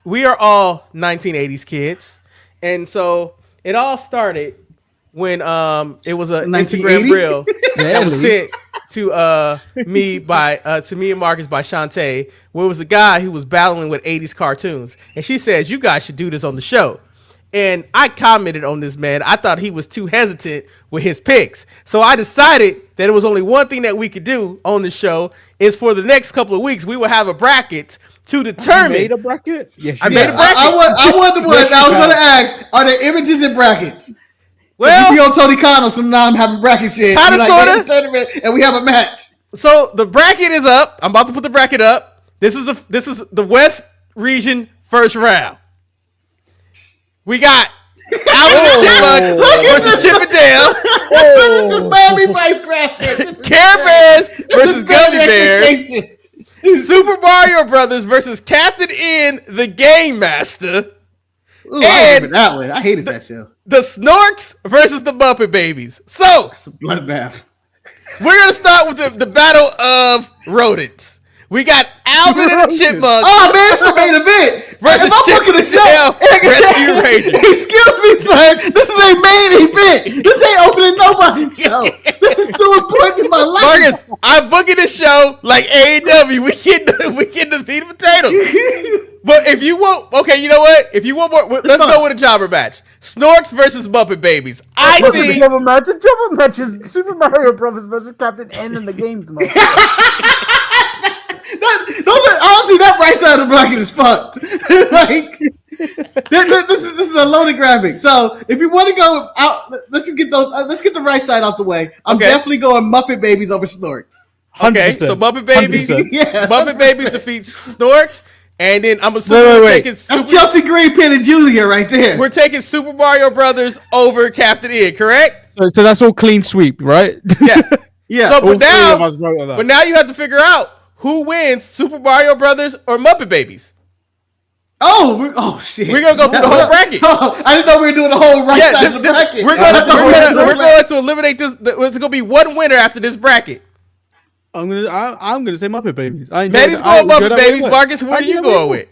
we are all 1980s kids, and so it all started when it was an Instagram 1980? reel that was sent to me and Marcus by Shantae, where it was a guy who was battling with 80s cartoons, and she says, "You guys should do this on the show." And I commented on this man. I thought he was too hesitant with his picks. So I decided that it was only one thing that we could do on the show is for the next couple of weeks, we will have a bracket to determine. You made a bracket? Yes, I made a bracket. I wonder what I was going to ask. Are there images in brackets? Well, if you on Tony Khan, so now I'm having bracket shit. Kind of, sort of. And we have a match. So the bracket is up. I'm about to put the bracket up. This is the West Region first round. We got Alvin and Chipmunks versus Chip and Dale. This is Miami Vice graphic. Care Bears versus Gummy Bears. Super Mario Brothers versus Captain N, the Game Master. Ooh, and that one. I hated that show. The Snorks versus the Muppet Babies. So, it's a bloodbath. We're going to start with the battle of rodents. We got Alvin and the Chipmunks. Oh, man, it's the main event. Versus Chip and Dale Rescue Rangers. Excuse me, sir. This is a main event. This ain't opening nobody's show. This is still important in my life. Marcus, I'm booking this show like AEW. We get the meat and potatoes. But if you want, okay, you know what? If you want more, let's go with a jobber match. Snorks versus Muppet Babies. I think jobber match is Super Mario Brothers versus Captain N in the games mode. Honestly, that right side of the bracket is fucked. Like, this is a loaded graphic. So if you want to go out, let's get the right side out the way. I'm definitely going Muppet Babies over Snorks. Okay, 100%. So Muppet Babies, 100%. Muppet Babies defeats Snorks, and then I'm assuming we're taking that's Chelsea Green, Penn, and Julia right there. We're taking Super Mario Brothers over Captain N, correct? So that's all clean sweep, right? Yeah, yeah. So but now you have to figure out who wins, Super Mario Brothers or Muppet Babies. Oh shit! We're gonna go through the whole bracket. Oh, I didn't know we were doing the whole side of the bracket. We're going to eliminate this. There's gonna be one winner after this bracket. I'm gonna say Muppet Babies. Manny's going Muppet Babies. Marcus, who are you going with?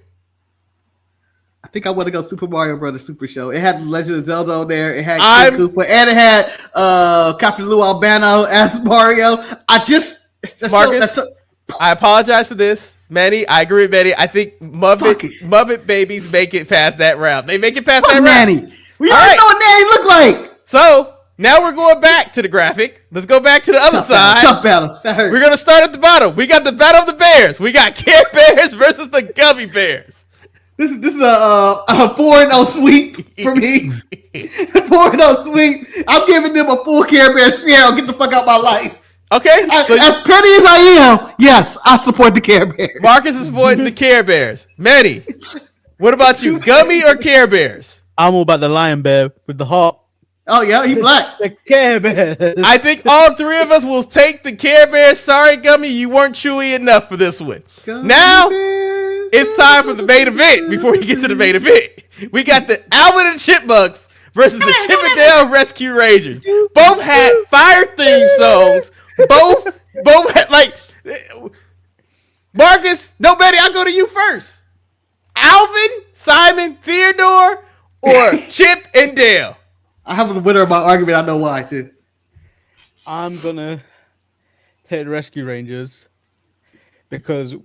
I think I want to go Super Mario Brothers Super Show. It had Legend of Zelda on there. It had King Koopa, and it had Captain Lou Albano as Mario. Marcus, I apologize for this. Manny, I agree with Manny. I think Muppet Babies make it past that round. They make it past that round. Manny. We already know what Manny look like. So now we're going back to the graphic. Let's go back to the other side. Tough battle. We're going to start at the bottom. We got the Battle of the Bears. We got Care Bears versus the Gummy Bears. This is a 4-0 sweep for me. 4-0 sweep. I'm giving them a full Care Bear scale. Get the fuck out of my life. Okay. As petty as I am, yes, I support the Care Bears. Marcus is supporting the Care Bears. Manny, what about you? Gummy or Care Bears? I'm all about the Lion Bear with the heart. Oh, yeah, he black. The Care Bears. I think all three of us will take the Care Bears. Sorry, Gummy, you weren't chewy enough for this one. Now, it's time for the main event before we get to the main event. We got the Alvin and Chipmunks versus the Chip and Dale Rescue Rangers. Both had fire theme songs. Both had, like, Marcus, no, Betty, I'll go to you first. Alvin, Simon, Theodore, or Chip and Dale? I have a winner of my argument. I know why, too. I'm going to take the Rescue Rangers because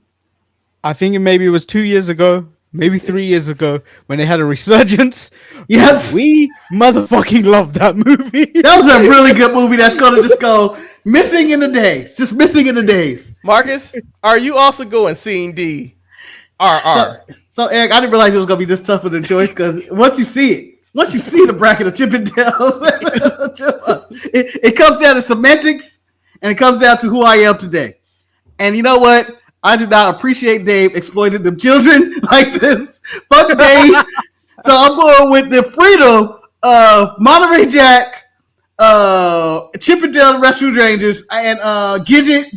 I think maybe it was 2 years ago, maybe 3 years ago, when they had a resurgence. Yes. We motherfucking loved that movie. That was a really good movie that's going to just go missing in the days. Just missing in the days. Marcus, are you also going Scene D? So, Eric, I didn't realize it was going to be this tough of a choice because once you see the bracket of Chip and Dale, it comes down to semantics and it comes down to who I am today. And you know what? I do not appreciate Dave exploiting them children like this. Fuck Dave. So I'm going with the freedom of Monterey Jack, Chip and Dale Rescue Rangers, and Gadget.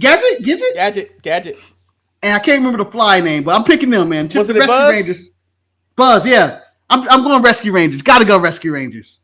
And I can't remember the fly name, but I'm picking them, man. Was it Rescue Rangers. Buzz, yeah. I'm going Rescue Rangers. Got to go Rescue Rangers.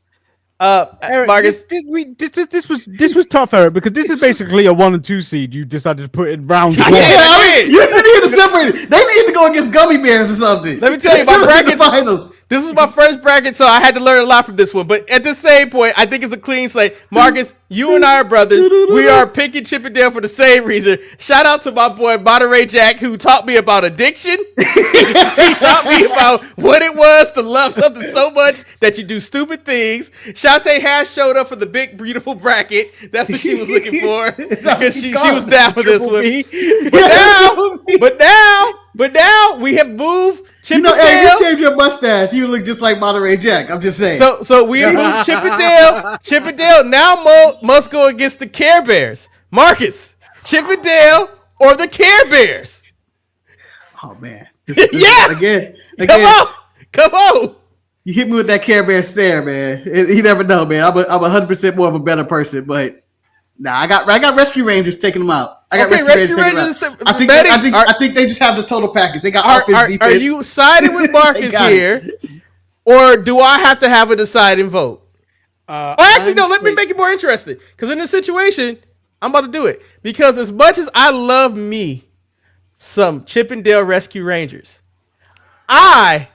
Eric, Marcus, this was tough, Eric, because this is basically a 1 and 2 seed. You decided to put in round one. Yeah, I mean, you need to separate it. They need to go against gummy bears or something. let me tell you, my Separate the brackets. finals. This was my first bracket, so I had to learn a lot from this one. But at the same point, I think it's a clean slate. Marcus, you and I are brothers. We are picking Chip and Dale for the same reason. Shout out to my boy Monterey Jack, who taught me about addiction. He taught me about what it was to love something so much that you do stupid things. Shantae has showed up for the big, beautiful bracket. That's what she was looking for, because she was down for this one. But now we have moved Chip and Hey, Dale. you shaved your mustache. You look just like Monterey Jack. I'm just saying. So we have moved Chip and Dale. Chip and Dale now must go against the Care Bears. Marcus, Chip and Dale or the Care Bears? Oh man. Yeah. Again. Come on. You hit me with that Care Bear stare, man. You never know, man. I'm 100% more of a better person, but nah, I got Rescue Rangers taking them out. I got Rescue Rangers taking them out. I think they just have the total package. They got offense, defense. Are you siding with Marcus here, or do I have to have a deciding vote? Actually, no. Let me make it more interesting. Because in this situation, I'm about to do it. Because as much as I love me some Chip and Dale Rescue Rangers, I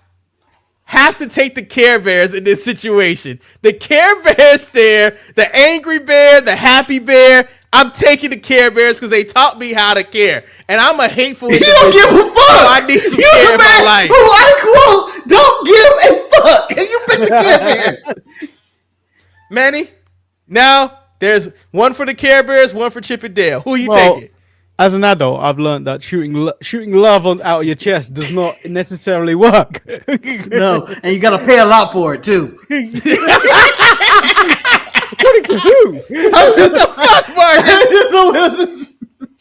have to take the Care Bears in this situation. The Care Bears there, the angry bear, the happy bear. I'm taking the Care Bears because they taught me how to care. And I'm a hateful individual. You don't give a fuck. So I need some care in my life. Who I quote, don't give a fuck. And you pick the Care Bears. Manny, now there's one for the Care Bears, one for Chip and Dale. Who you taking? As an adult, I've learned that shooting love out of your chest does not necessarily work. No, and you got to pay a lot for it too. According to who? What the fuck, Marcus?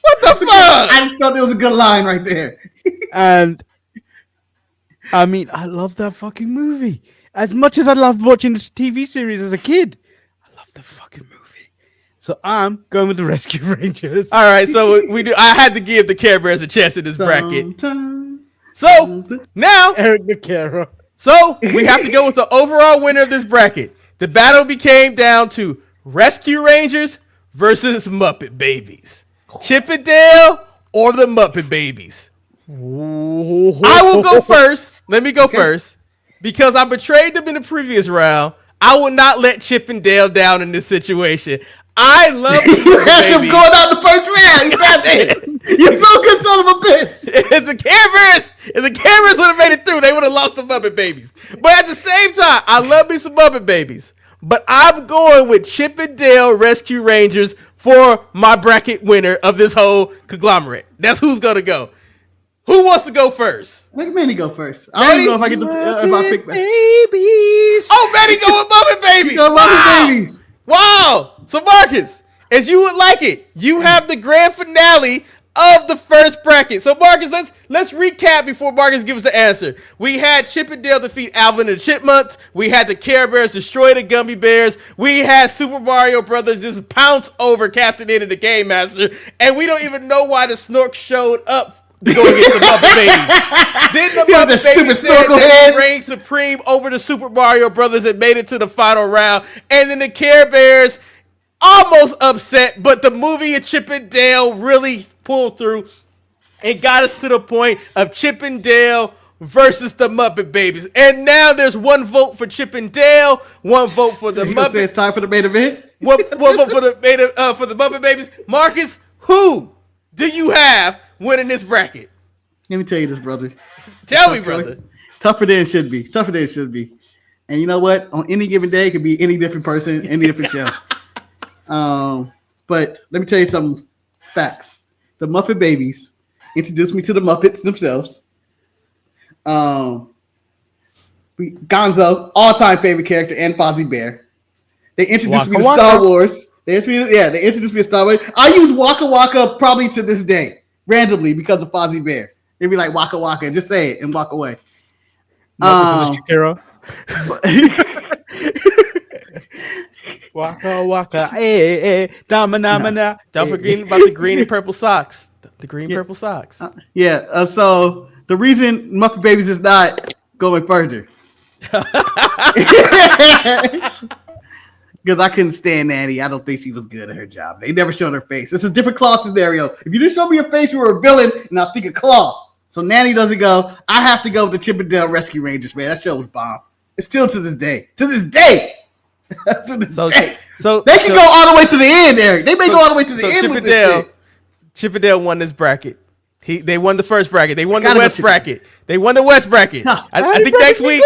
What the fuck? I just thought it was a good line right there. And I mean, I love that fucking movie. As much as I loved watching this TV series as a kid, I love the fucking movie. So I'm going with the Rescue Rangers. All right, so we do. I had to give the Care Bears a chance in this bracket. So now, Eric the Carer. So we have to go with the overall winner of this bracket. The battle became down to Rescue Rangers versus Muppet Babies. Chip and Dale or the Muppet Babies. I will go first. Let me go first. Because I betrayed them in the previous round, I will not let Chip and Dale down in this situation. I love the You had them Babies. going out the first round. You got it. You're so good, son of a bitch. If the Care Bears would have made it through, they would have lost the Muppet Babies. But at the same time, I love me some Muppet Babies. But I'm going with Chip and Dale Rescue Rangers for my bracket winner of this whole conglomerate. That's who's going to go. Who wants to go first? Make Manny go first. I don't even know if I get if I pick Babies. Oh, Manny go with Muppet Babies. Go Muppet Babies. Wow. So, Marcus, as you would like it, you have the grand finale of the first bracket. So, Marcus, let's recap before Marcus gives the answer. We had Chip and Dale defeat Alvin and the Chipmunks. We had the Care Bears destroy the Gummy Bears. We had Super Mario Brothers just pounce over Captain N and the Game Master. And we don't even know why the Snork showed up to go against the Muppet Babies. Then the Muppet Babies said they reigned supreme over the Super Mario Brothers and made it to the final round. And then the Care Bears almost upset, but the movie of Chip and Dale really pulled through and got us to the point of Chip and Dale versus the Muppet Babies. And now there's one vote for Chip and Dale, one vote for the Muppet. Say it's time for the main event. One vote for the Muppet Babies. Marcus, who do you have winning this bracket? Let me tell you this, brother. Tell me, brother. Tougher than it should be. Tougher than it should be. And you know what? On any given day, it could be any different person, any different show. But let me tell you some facts. The Muppet Babies introduced me to the Muppets themselves. Gonzo, all-time favorite character, and Fozzie Bear. They introduced me to Star Wars. They introduced me to Star Wars. I use Waka Waka probably to this day, randomly, because of Fozzie Bear. They'd be like, Waka Waka, just say it and walk away. Waka waka, damana. Don't forget about the green and purple socks. The green purple socks. So the reason Muppet Babies is not going further. because I couldn't stand Nanny. I don't think she was good at her job. They never showed her face. It's a different Claw scenario. If you didn't show me your face, you were a villain, and I think a Claw. So Nanny doesn't go. I have to go with the Chip and Dale Rescue Rangers, man. That show was bomb. It's still to this day. To this day. So they can go all the way to the end, Eric. They may go all the way to the end with this shit. Chip and Dale won this bracket. They won the first bracket. They won the West bracket. They won the West bracket. I think next week.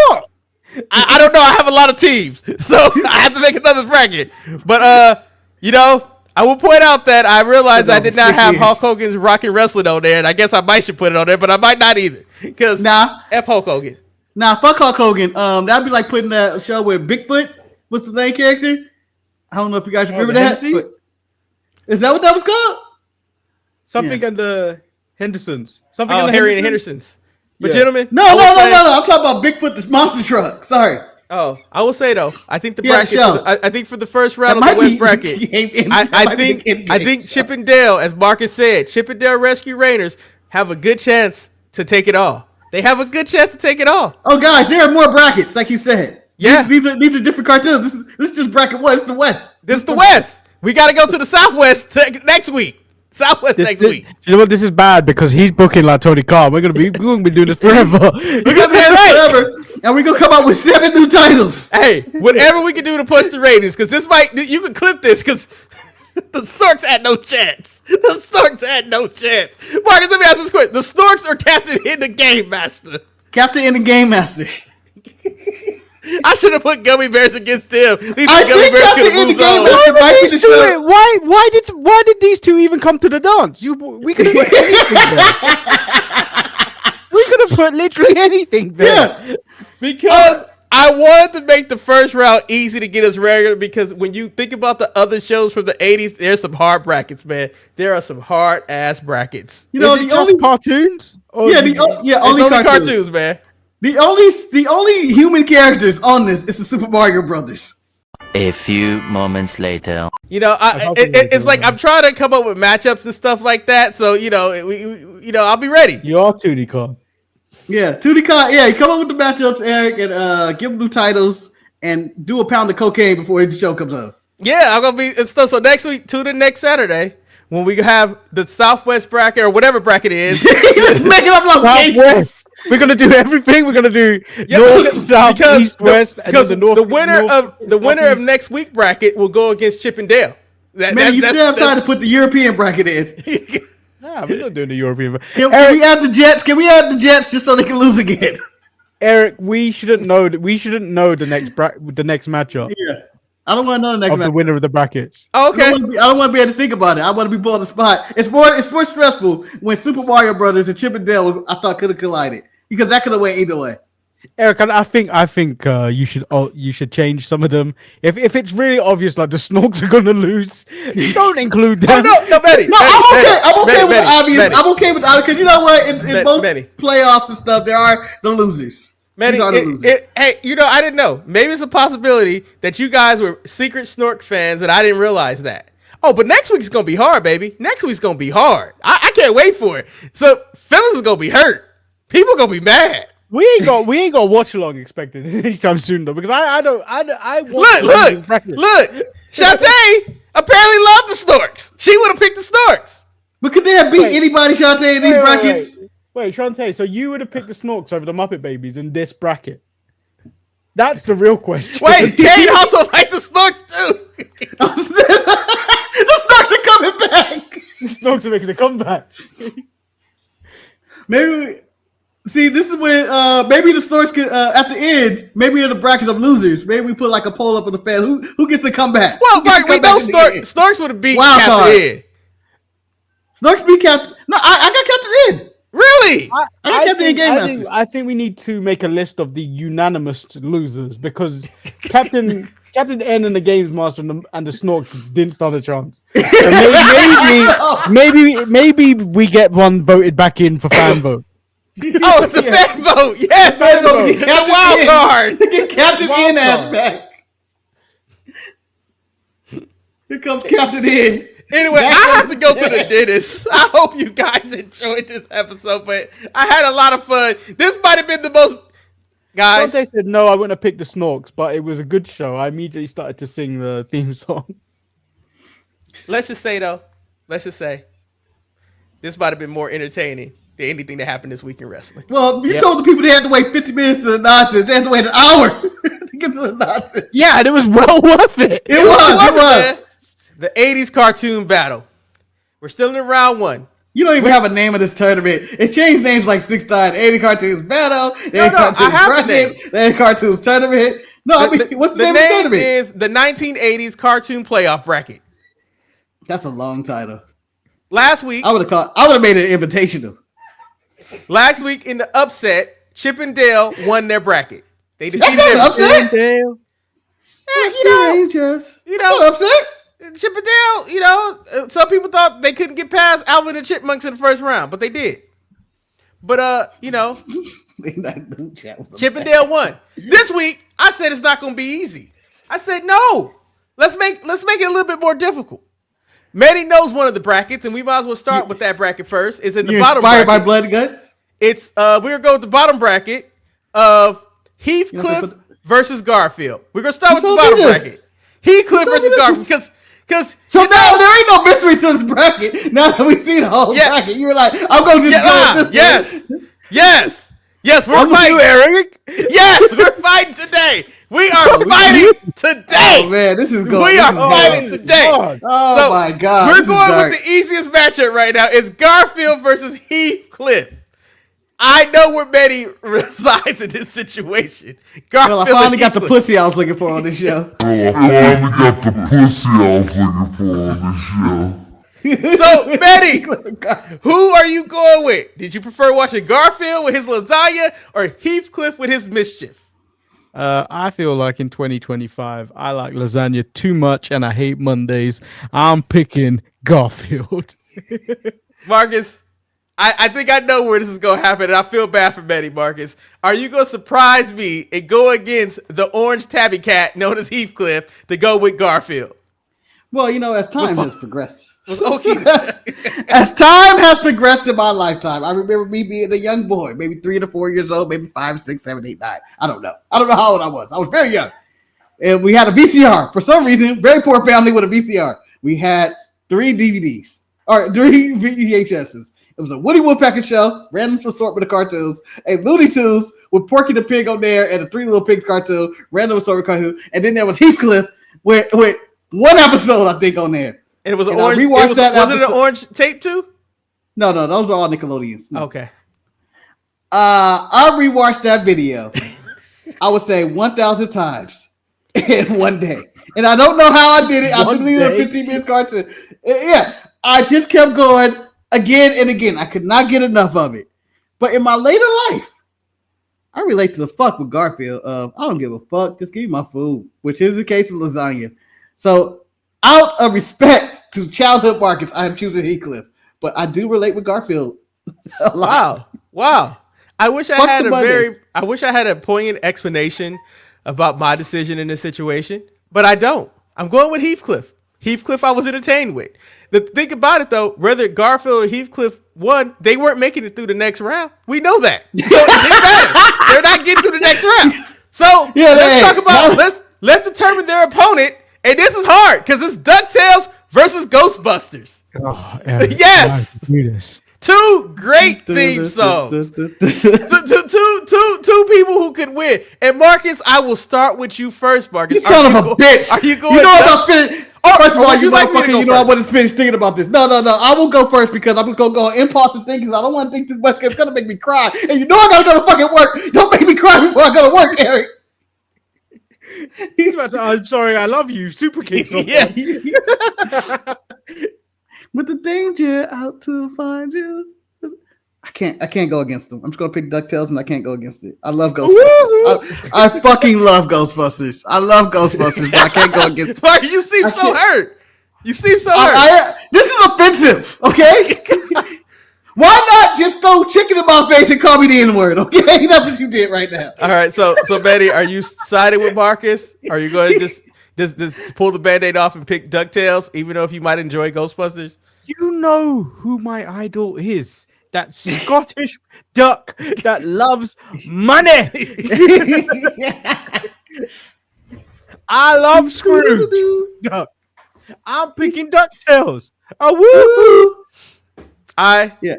I don't know. I have a lot of teams, so I have to make another bracket. But I will point out that I realized I did not have Hulk Hogan's Rockin' Wrestling on there, and I guess I might should put it on there, but I might not either. Because F Hulk Hogan. Fuck Hulk Hogan. That'd be like putting that show where Bigfoot was the main character. I don't know if you guys remember that. Is that what that was called? Something in the Hendersons. Something in the Harry and Hendersons. But gentlemen, no. I'm talking about Bigfoot the monster truck. Sorry. Oh, I will say though, I think the bracket. I think for the first round of the West bracket, I think Chip and Dale, as Marcus said, Chip and Dale Rescue Rangers have a good chance to take it all. They have a good chance to take it all. Oh, guys, there are more brackets, like you said. Yeah, these are different cartoons. This is just bracket one. It's the West. This is the West. We got to go to the Southwest next week. Southwest next week. You know what? This is bad because he's booking like Tony Khan. We're gonna be doing this forever. We're gonna be forever, and we're gonna come out with 7 new titles. Hey, whatever we can do to push the ratings, because you can clip this because the Storks had no chance. Marcus, let me ask this question: the Storks or Captain in the Game Master? Captain in the Game Master. I should have put Gummy Bears against them. These Gummy Bears could have moved on. Why did these two even come to the dance? We could have put anything there. We could have put literally anything there. Yeah. Because I wanted to make the first round easy to get us regular, because when you think about the other shows from the 80s, there's some hard brackets, man. There are some hard ass brackets. Is it just cartoons? Only cartoons, man. The only human characters on this is the Super Mario Brothers. A few moments later. It's like I'm trying to come up with matchups and stuff like that. So I'll be ready. You are 2D Con. Yeah, 2D Con. Yeah, come up with the matchups, Eric, and give them new titles and do a pound of cocaine before the show comes out. Yeah, I'm gonna be so next week. Tune in next Saturday when we have the Southwest bracket or whatever bracket it is. Just make it up like Southwest. We're gonna do everything. We're gonna do north, south, east, west, and then the winner of next week bracket will go against Chip and Dale. Man, you still have time to put the European bracket in. Nah, we're not doing the European. Can we add the Jets? Can we add the Jets just so they can lose again? Eric, we shouldn't know the next matchup. Yeah, I don't want to know the next matchup. The winner of the brackets. Oh, okay. I don't want to be able to think about it. I want to be put on the spot. It's more stressful when Super Mario Brothers and Chip and Dale I thought could have collided, because that could have went either way. Eric, I think you should change some of them. If it's really obvious, like the Snorks are gonna lose, don't include them. No, Betty. No, I'm okay with the obvious. I'm okay with the obvious, because you know what? In most playoffs and stuff, there are the losers. These are the losers. Hey, I didn't know. Maybe it's a possibility that you guys were secret Snork fans and I didn't realize that. Oh, but next week's gonna be hard, baby. Next week's gonna be hard. I can't wait for it. So fellas is gonna be hurt. People gonna be mad. We ain't gonna watch along expected anytime soon though, because I look. Shantae apparently loved the Snorks. She would have picked the Snorks. But could they have beat anybody, Shantae, in these brackets? Wait, Shantae, so you would have picked the Snorks over the Muppet Babies in this bracket? That's the real question. Wait, Kane also liked the Snorks too. The Snorks are coming back. The Snorks are making a comeback. Maybe. See, this is when maybe the Snorks could at the end. Maybe in the brackets of losers. Maybe we put like a poll up in the fan. Who gets to come back? Well, Mark, we know Snorks would have beat Captain Ed. Snorks beat Captain. No, I got Captain Ed. Really? I got Captain Ed Game Masters. I think we need to make a list of the unanimous losers, because Captain N and the Games Master and the Snorks didn't stand a chance. So maybe we get one voted back in for fan vote. Oh, it's the fan vote. Yes, fan vote. The wild card. Get Captain N ass back. Here comes Captain N. Anyway, I have to go to the dentist. I hope you guys enjoyed this episode, but I had a lot of fun. This might have been the most guys. Dante said no, I wouldn't have picked the Snorks, but it was a good show. I immediately started to sing the theme song. Let's just say this might have been more entertaining than anything that happened this week in wrestling. Well, you told the people they had to wait 50 minutes to the nonsense. They had to wait an hour to get to the nonsense. Yeah, and it was well worth it. It was. Man. The 80s cartoon battle. We're still in round one. You don't even have a name of this tournament. It changed names like 6 times. 80 Cartoons Battle, 80 Cartoons I have the name. Bracket, 80 Cartoons Tournament. No, I mean, what's the name of the tournament? Is the 1980s Cartoon Playoff Bracket. That's a long title. Last week, I would have made it invitational. Last week in the upset, Chip and Dale won their bracket. They defeated That's them. not an upset. Dale. You know, Upset. Chip and Dale, some people thought they couldn't get past Alvin and Chipmunks in the first round, but they did. But, Chip and Dale won. This week, I said it's not going to be easy. I said, no, let's make it a little bit more difficult. Manny knows one of the brackets, and we might as well start with that bracket first. It's in the bottom bracket. Inspired by Blood and Guts? It's, we're going to go with the bottom bracket of Heathcliff versus Garfield. We're going to start with the bottom bracket. Heathcliff versus Garfield, so now there ain't no mystery to this bracket. Now that we've seen the whole bracket, you were like, I'm going to just go with this one. Yes, we're fighting. Eric? Yes, we're fighting today. We are fighting today. Oh, man, this is good. We are fighting today. Oh, my God. We're going with the easiest matchup right now. It's Garfield versus Heathcliff. I know where Manny resides in this situation. Garfield I finally got the pussy I was looking for on this show. So, Manny, who are you going with? Did you prefer watching Garfield with his lasagna or Heathcliff with his mischief? I feel like in 2025, I like lasagna too much and I hate Mondays. I'm picking Garfield. Marcus, I think I know where this is going to happen, and I feel bad for Manny, Marcus. Are you going to surprise me and go against the orange tabby cat known as Heathcliff to go with Garfield? Well, as time has progressed. Okay. As time has progressed in my lifetime, I remember me being a young boy, maybe 3 to 4 years old, maybe 5, 6, 7, 8, 9. I don't know how old I was. I was very young. And we had a VCR. For some reason, very poor family with a VCR. We had 3 DVDs, or 3 VHSs. It was a Woody Woodpecker show, random assortment of cartoons, a Looney Tunes with Porky the Pig on there, and a 3 Little Pigs cartoon, random assortment cartoon, and then there was Heathcliff with one episode, I think, on there. And it was an orange. Was it an orange tape too? No, those are all Nickelodeons. No. Okay. I rewatched that video. I would say 1,000 times in one day, and I don't know how I did it. I believe it 15 minutes cartoon. Yeah, I just kept going again and again. I could not get enough of it. But in my later life, I relate to the fuck with Garfield. I don't give a fuck. Just give me my food, which is the case of lasagna. So, out of respect to childhood Marcus, I am choosing Heathcliff. But I do relate with Garfield a lot. Wow. I wish I had a poignant explanation about my decision in this situation, but I don't. I'm going with Heathcliff. Heathcliff I was entertained with. The thing about it, though, whether Garfield or Heathcliff won, they weren't making it through the next round. We know that. So it didn't matter. They're not getting through the next round. So let's determine their opponent. And this is hard because it's DuckTales versus Ghostbusters. Oh, Eric, yes. Two great theme songs. two people who could win. And Marcus, I will start with you first, Marcus. You son of a bitch. Are you going to finish? First of all, you motherfucker, I wasn't finished thinking about this. No. I will go first because I'm going to go impulse and think because I don't want to think too much because it's going to make me cry. And you know I got to go to fucking work. Don't make me cry before I go to work, Eric. He's about to, I'm sorry, I love you. Super King. Yeah. With the danger out to find you. I can't go against them. I'm just gonna pick DuckTales and I can't go against it. I love Ghostbusters. I fucking love Ghostbusters. I love Ghostbusters, but I can't go against it. Why you seem so hurt? You seem so hurt. This is offensive, okay? Why not just throw chicken in my face and call me the N-word, okay? That's what you did right now. All right, so Betty, are you siding with Marcus? Are you going to just pull the Band-Aid off and pick DuckTales, even though if you might enjoy Ghostbusters? You know who my idol is. That Scottish duck that loves money. I love Scrooge. Duck. I'm picking DuckTales. Oh, woo! I Yeah.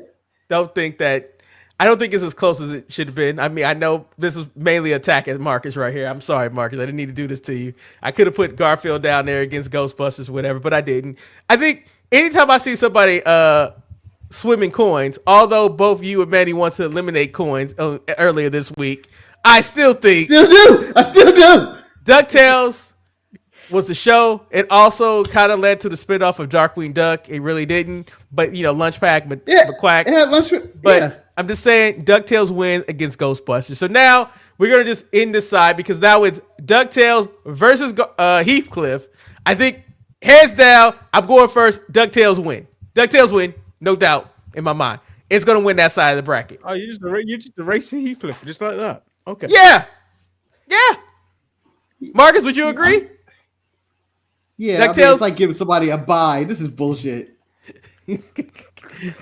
don't think it's as close as it should have been. I mean, I know this is mainly attack at Marcus right here. I'm sorry, Marcus. I didn't need to do this to you. I could have put Garfield down there against Ghostbusters, whatever, but I didn't. I think anytime I see somebody swimming coins, although both you and Manny want to eliminate coins earlier this week, I still think I still do. DuckTales was the show. It also kind of led to the spinoff of Darkwing Duck. It really didn't, but Lunch Pack, McQuack. Yeah, lunch. But Yeah. I'm just saying, DuckTales win against Ghostbusters. So now we're gonna just end this side because now it's DuckTales versus Heathcliff. I think hands down, I'm going first. DuckTales win. DuckTales win, no doubt in my mind. It's gonna win that side of the bracket. Oh, you just erasing Heathcliff just like that. Okay. Yeah. Marcus, would you agree? Yeah, DuckTales? it's like giving somebody a buy. This is bullshit. I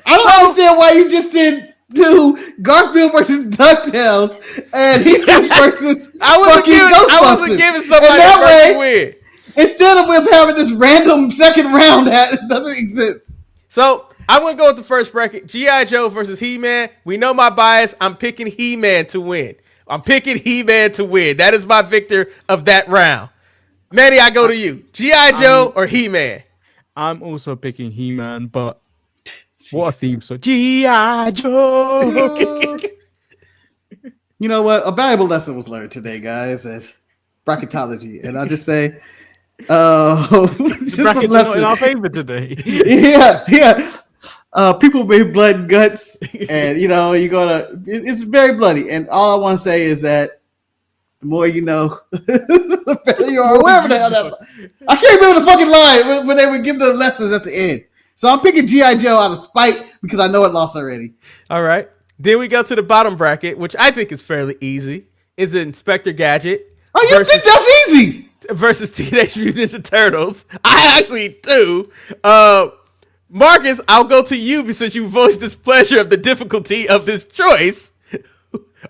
don't understand why you just didn't do Garfield versus DuckTales and Heathcliff versus I wasn't giving somebody and that a way, win. Instead of having this random second round that doesn't exist. So I'm gonna go with the first bracket: G.I. Joe versus He-Man. We know my bias. I'm picking He-Man to win. That is my victor of that round. Manny, I go to you. G.I. Joe or He-Man? I'm also picking He-Man, but what a theme song. G.I. Joe. You know what? A valuable lesson was learned today, guys, at bracketology. And I'll just say, just some Brackets are not in lesson. our favor today. Yeah. People made blood and guts, and it's very bloody. And all I want to say is that the more you know, the better you are. Wherever the hell that, I can't remember the fucking line when they would give the lessons at the end. So I'm picking G.I. Joe out of spite because I know it lost already. All right. Then we go to the bottom bracket, which I think is fairly easy. Is it Inspector Gadget? Oh, you think that's easy? Versus Teenage Mutant Ninja Turtles. I actually do. Marcus, I'll go to you since you voiced displeasure of the difficulty of this choice.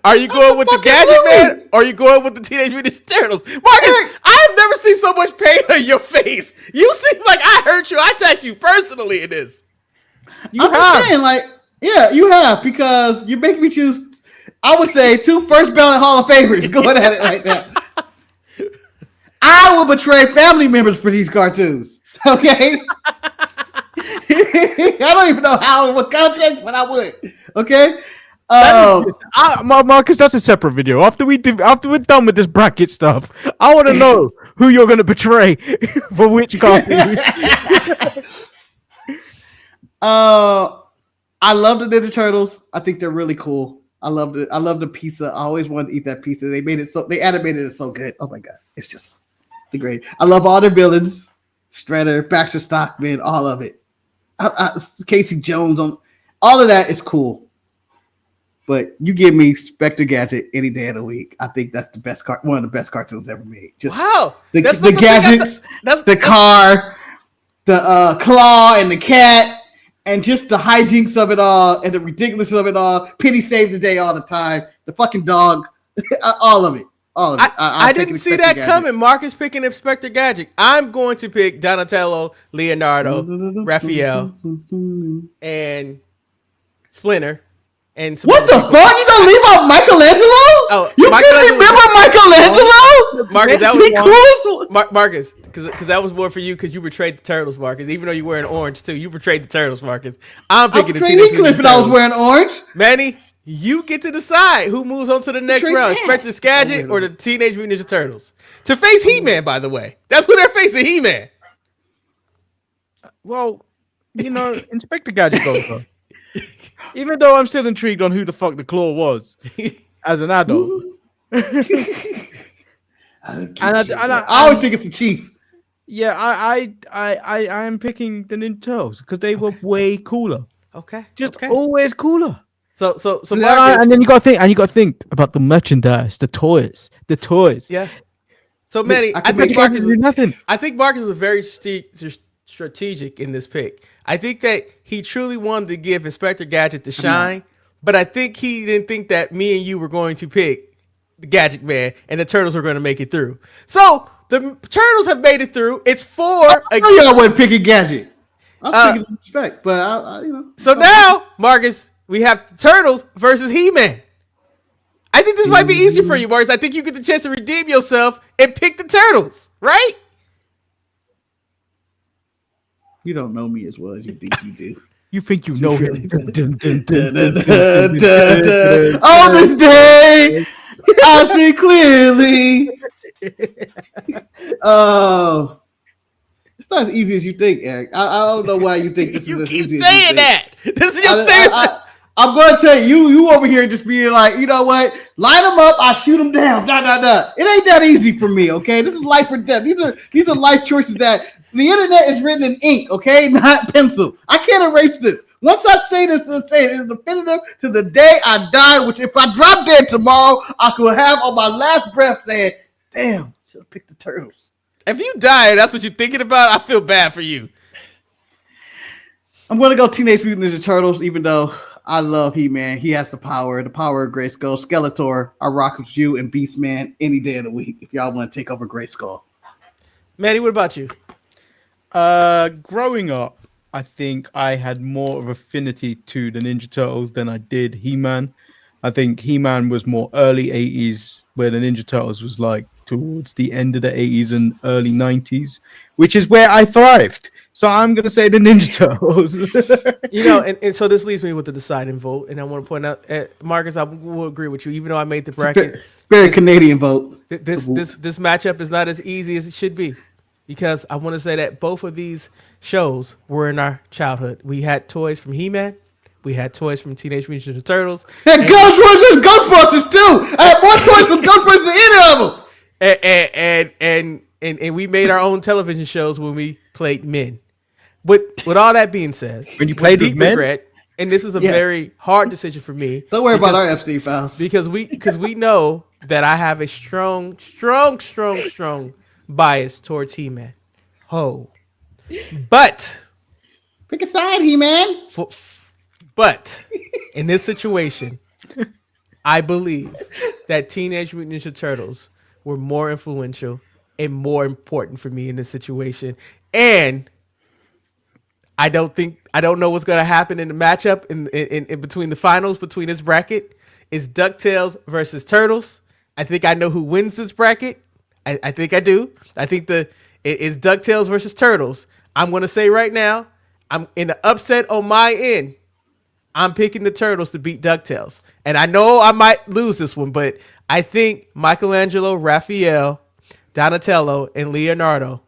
Are you going with the Gadget Man or are you going with the Teenage Mutant Ninja Turtles? Marcus, I have never seen so much pain on your face. You seem like I hurt you. I attacked you personally in this. I'm just saying, you have, because you're making me choose, I would say, 2 first ballot Hall of Famers going at it right now. I will betray family members for these cartoons. Okay? I don't even know what context, but I would. Okay? Marcus, that's a separate video. After we're done with this bracket stuff, I want to know who you're going to betray for which cartoon. I love the Ninja Turtles. I think they're really cool. I love the pizza. I always wanted to eat that pizza. They animated it so good. Oh my god, it's just the great. I love all their villains: Shredder, Baxter Stockman, all of it. Casey Jones on all of that is cool. But you give me Spectre Gadget any day of the week. I think that's the best one of the best cartoons ever made. Just wow, the gadgets, the car, the claw, and the cat. And just the hijinks of it all and the ridiculousness of it all. Penny saved the day all the time. The fucking dog. all of it. I didn't see that coming. Marcus picking Inspector Gadget. I'm going to pick Donatello, Leonardo, Raphael, and Splinter. And what the fuck? You gonna leave out Michelangelo? Oh, you can't remember Michelangelo? Marcus, that was Marcus, because that was more for you because you betrayed the Turtles, Marcus. Even though you're wearing orange too, you betrayed the Turtles, Marcus. I'm picking the Teenage Mutant Ninja Turtles. I was wearing orange. Manny, you get to decide who moves on to the next round: Inspector Gadget or the Teenage Mutant Ninja Turtles to face He-Man. By the way, that's what they're facing, He-Man. Well, Inspector Gadget goes on. Even though I'm still intrigued on who the fuck the Claw was as an adult. I always think it's the Chief. Yeah, I am picking the Ninja Turtles because they were way cooler. Okay, always cooler. So Marcus, and then you got to think about the merchandise, the toys. Yeah. So Manny, I think Marcus was very strategic in this pick. I think that he truly wanted to give Inspector Gadget the shine, but I think he didn't think that me and you were going to pick the Gadget Man and the Turtles were going to make it through. So the Turtles have made it through. It's 4. I know y'all wasn't picking Gadget. I was picking respect, but I you know. So now, Marcus, we have Turtles versus He-Man. I think this might be easier for you, Marcus. I think you get the chance to redeem yourself and pick the Turtles, right? You don't know me as well as you think you do. You think you know him? On this day, I see clearly. Oh, it's not as easy as you think, Eric. I don't know why you think this is as easy as you think. You keep saying that. This is your thing. I'm going to tell you over here just being like, you know what? Line them up, I shoot them down. It ain't that easy for me, okay? This is life or death. These are life choices that the internet is written in ink, okay? Not pencil. I can't erase this. Once I say this, it's definitive to the day I die, which if I drop dead tomorrow, I could have on my last breath saying, damn, should have picked the Turtles. If you die, that's what you're thinking about, I feel bad for you. I'm going to go Teenage Mutant Ninja Turtles, even though I love He-Man. He has the power of Grayskull. Skeletor, I rock with you, and Beastman any day of the week if y'all want to take over Grayskull. Manny, what about you? Growing up, I think I had more of affinity to the Ninja Turtles than I did He-Man. I think He-Man was more early 80s, where the Ninja Turtles was like towards the end of the 80s and early 90s, which is where I thrived. So I'm going to say the Ninja Turtles. You know, and so this leaves me with the deciding vote. And I want to point out, Marcus, I will agree with you, even though I made the bracket. Very Canadian vote. This matchup is not as easy as it should be. Because I want to say that both of these shows were in our childhood. We had toys from He-Man. We had toys from Teenage Mutant Ninja Turtles. And Ghostbusters too. I had more toys from Ghostbusters than any of them. And we made our own television shows when we played men. With all that being said, when you played with men, regret, and this is a very hard decision for me. Don't worry about our Epstein files. Because we know that I have a strong bias towards He-Man. But pick a side, He-Man. But in this situation, I believe that Teenage Mutant Ninja Turtles were more influential and more important for me in this situation. And I don't know what's going to happen in the matchup in between the finals, between this bracket. Is DuckTales versus Turtles. I think I know who wins this bracket. I think I do. I think it is DuckTales versus Turtles. I'm going to say right now, I'm in the upset on my end. I'm picking the Turtles to beat DuckTales. And I know I might lose this one, but I think Michelangelo, Raphael, Donatello, and Leonardo,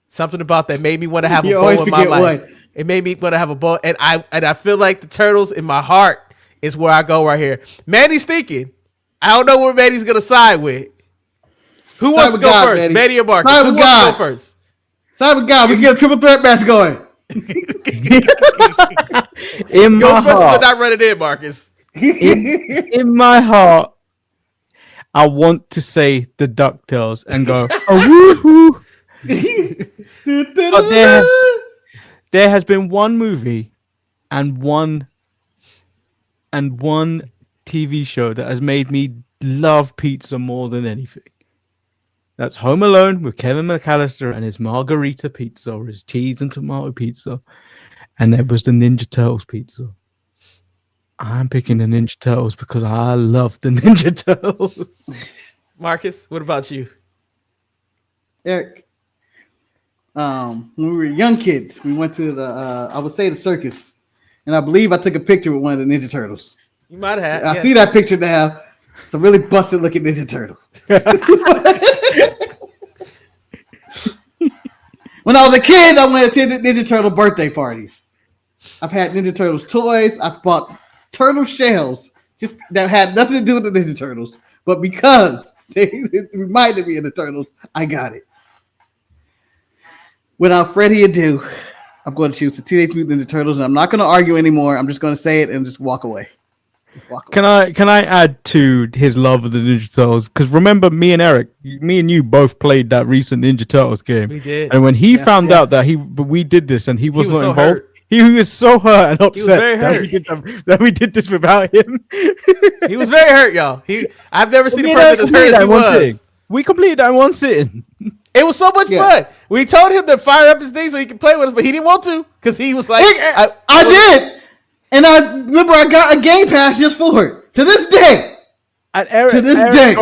something about that made me want to have a bow in my life. It made me want to have a bow. And I feel like the Turtles in my heart is where I go right here. Manny's thinking. I don't know where Manny's going to side with. Who wants to go first? Manny or Marcus? Who wants to go first? Side with God. We can get a triple threat match going. In my heart, not running in, Marcus. in my heart, I want to say the DuckTales and go, oh, woohoo. But there has been one movie and one TV show that has made me love pizza more than anything. That's Home Alone with Kevin McAllister and his margarita pizza or his cheese and tomato pizza. And there was the Ninja Turtles pizza. I'm picking the Ninja Turtles because I love the Ninja Turtles. Marcus, what about you? Eric, when we were young kids, we went to I would say the circus. And I believe I took a picture with one of the Ninja Turtles. You might have. I see that picture now. It's a really busted looking Ninja Turtle. When I was a kid, I went to Ninja Turtle birthday parties. I've had Ninja Turtles toys. I've bought turtle shells just that had nothing to do with the Ninja Turtles. But because they reminded me of the Turtles, I got it. Without further ado, I'm going to choose the Teenage Mutant Ninja Turtles, and I'm not going to argue anymore. I'm just going to say it and just walk away. Can I add to his love of the Ninja Turtles? Because remember, me and you both played that recent Ninja Turtles game. We did. And when he found out that we did this and he was not so involved, hurt. He was so hurt and upset very hurt. that we did this without him. He was very hurt, y'all. I've never seen a person as hurt as he was. We completed that in one sitting. It was so much fun. We told him to fire up his thing so he could play with us, but he didn't want to because he was like, I did. And I remember I got a Game Pass just for it. To this day. Eric, to this day,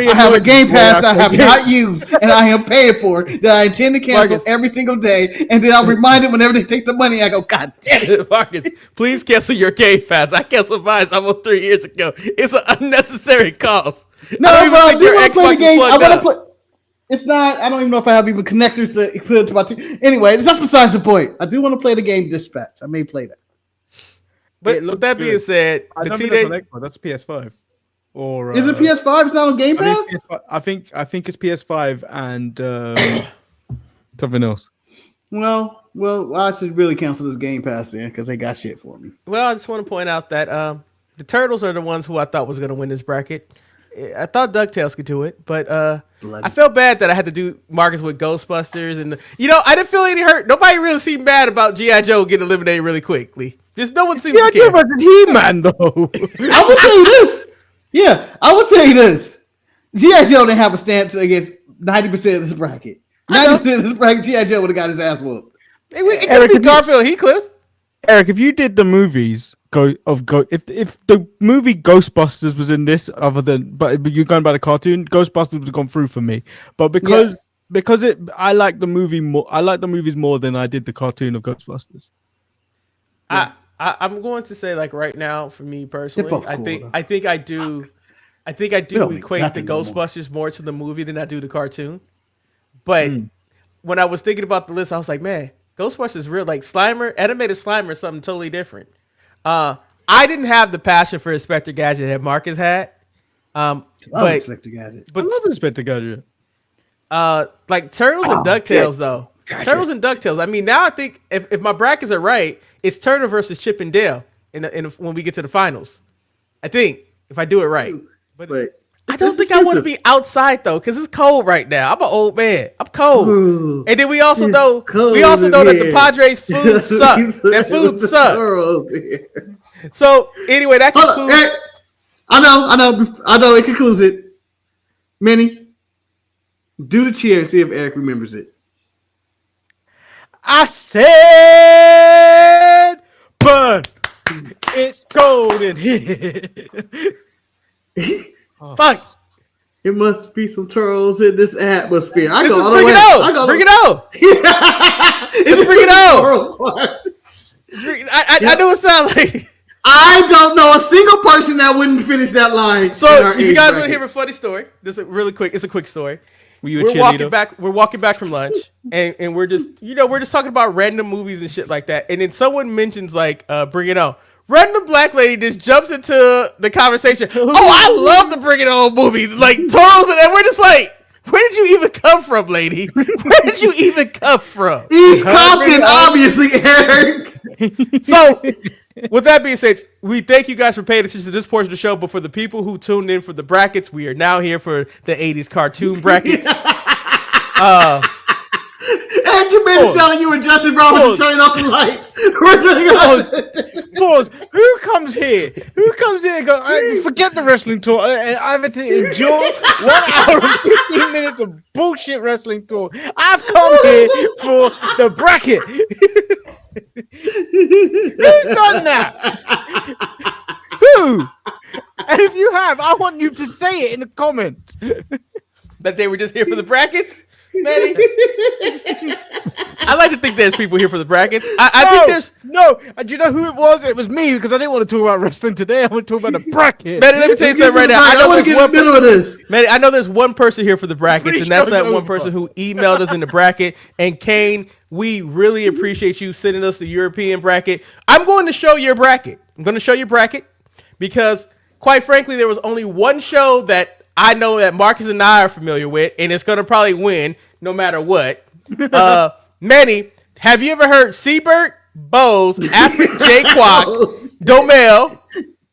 I have a Game Pass that I have not used, and I am paying for that I intend to cancel Marcus, every single day. And then I'm reminded whenever they take the money, I go, God damn it. Marcus, please cancel your Game Pass. I canceled mine almost 3 years ago. It's an unnecessary cost. No, I want to play the game. I want to play. It's not. I don't even know if I have even connectors to put it to my TV. Anyway, that's besides the point. I do want to play the game Dispatch. I may play that. But with that being said, the teenage that's PS5. Or is it PS5? It's not on Game Pass. I think it's PS5 and something else. Well, I should really cancel this Game Pass then because they got shit for me. Well, I just want to point out that the Turtles are the ones who I thought was going to win this bracket. I thought DuckTales could do it, but I felt bad that I had to do Marcus with Ghostbusters, and I didn't feel any hurt. Nobody really seemed mad about G.I. Joe getting eliminated really quickly. Just no one seemed to care. G.I. Joe wasn't He-Man though. I will tell you this. Yeah, I will tell you this. G.I. Joe didn't have a stance against 90% of this bracket. 90% of this bracket, G.I. Joe would have got his ass whooped. It could be Garfield Heathcliff. Eric, if you did the movies if the movie Ghostbusters was in this, but you're going by the cartoon, Ghostbusters would have gone through for me. But because I like the movie more, I like the movies more than I did the cartoon of Ghostbusters. Yeah. I'm going to say, like, right now, for me personally, I think I do equate the Ghostbusters more to the movie than I do the cartoon. But when I was thinking about the list, I was like, man, Ghostbusters is real. Like animated Slimer is something totally different. I didn't have the passion for Inspector Gadget that Marcus had. Inspector Gadget. But I love Inspector Gadget. Like Turtles and DuckTales, though. Gotcha. Turtles and DuckTales. I mean, now I think if my brackets are right, it's Turtle versus Chip and Dale when we get to the finals. I think if I do it right. But I don't think I want to be outside though, because it's cold right now. I'm an old man. I'm cold. Ooh, and then we also know that the Padres food sucks. That food sucks. So anyway, that concludes. I know. It concludes it. Manny, do the cheer and see if Eric remembers it. I said, burn. It's cold in here. Fuck. It must be some turtles in this atmosphere. Bring it on. Bring it on. I know it sounds like. I don't know a single person that wouldn't finish that line. So if you guys want to hear a funny story, this is really quick. It's a quick story. We're walking back from lunch, and we're just talking about random movies and shit like that. And then someone mentions like, Bring It On. Random black lady just jumps into the conversation. Oh, I love the Bring It On movies, like Turtles, and we're just like, where did you even come from, lady? Where did you even come from? East Compton, obviously, Eric. So, with that being said, we thank you guys for paying attention to this portion of the show. But for the people who tuned in for the brackets, we are now here for the 80s cartoon brackets. And you made it sound like you were Justin Roberts turning off the lights. Pause. Who comes here and goes, forget the wrestling tour. I'm going to endure 1 hour and 15 minutes of bullshit wrestling tour. I've come here for the bracket. Who's done that? Who? And if you have, I want you to say it in the comments. That they were just here for the brackets? Manny? I like to think there's people here for the brackets. I think there's... No, do you know who it was? It was me, because I didn't want to talk about wrestling today. I want to talk about the bracket. Manny, let me tell you something right now. I want to get in the middle of this. Manny, I know there's one person here for the brackets, and that's that one person who emailed us in the bracket. And Kane, we really appreciate you sending us the European bracket. I'm going to show your bracket. I'm going to show your bracket because, quite frankly, there was only one show that I know that Marcus and I are familiar with, and it's going to probably win no matter what. Manny, have you ever heard Seabird, Bose, Afric, J. Quack, Domel,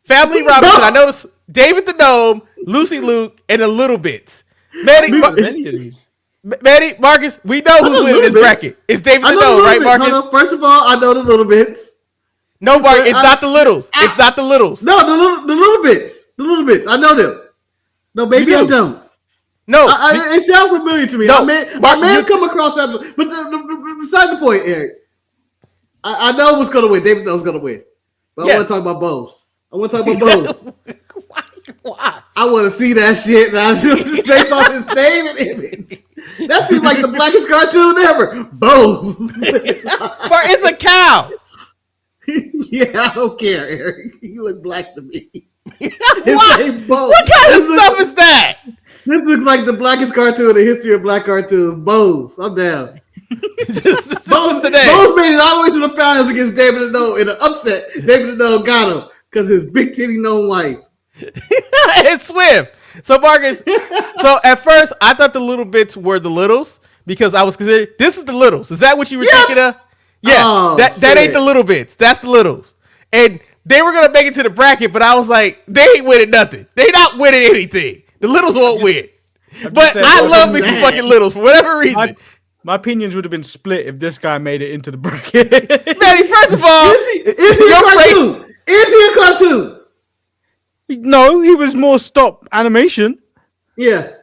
Family Robinson? I noticed David the Gnome, Lucy Luke, and the Little Bits. Manny, many of these. Manny, Marcus, we know who's winning this bracket. It's David Deneau, right, Marcus? No, first of all, I know the little bits. No, Marcus, it's not the littles. It's not the littles. No, the little bits. The little bits. I know them. No, maybe I don't. No, it sounds familiar to me. No, I may have come across that, but beside the point, Eric. I know what's going to win. David knows going to win. But I want to talk about Bose. I want to talk about Bose. Why? I want to see that shit now. Just based on his name and image. That seems like the blackest cartoon ever. Bose. It's a cow. Yeah, I don't care, Eric. You look black to me. What? What kind of stuff is that? This looks like the blackest cartoon in the history of black cartoons. Bose. I'm down. Bose made it all the way to the finals against David Deneau in an upset. David Deneau got him because his big titty known wife. It's Swift. So Marcus, so at first I thought the little bits were the littles because I was considering this is the littles. Is that what you were thinking of? Yeah, that ain't the little bits. That's the littles. And they were gonna make it to the bracket, but I was like, they ain't winning nothing. They not winning anything. The littles won't win. But I love me some fucking littles for whatever reason. My opinions would have been split if this guy made it into the bracket. Manny, first of all, is he a cartoon? Is he a cartoon? No, he was more stop animation. Yeah.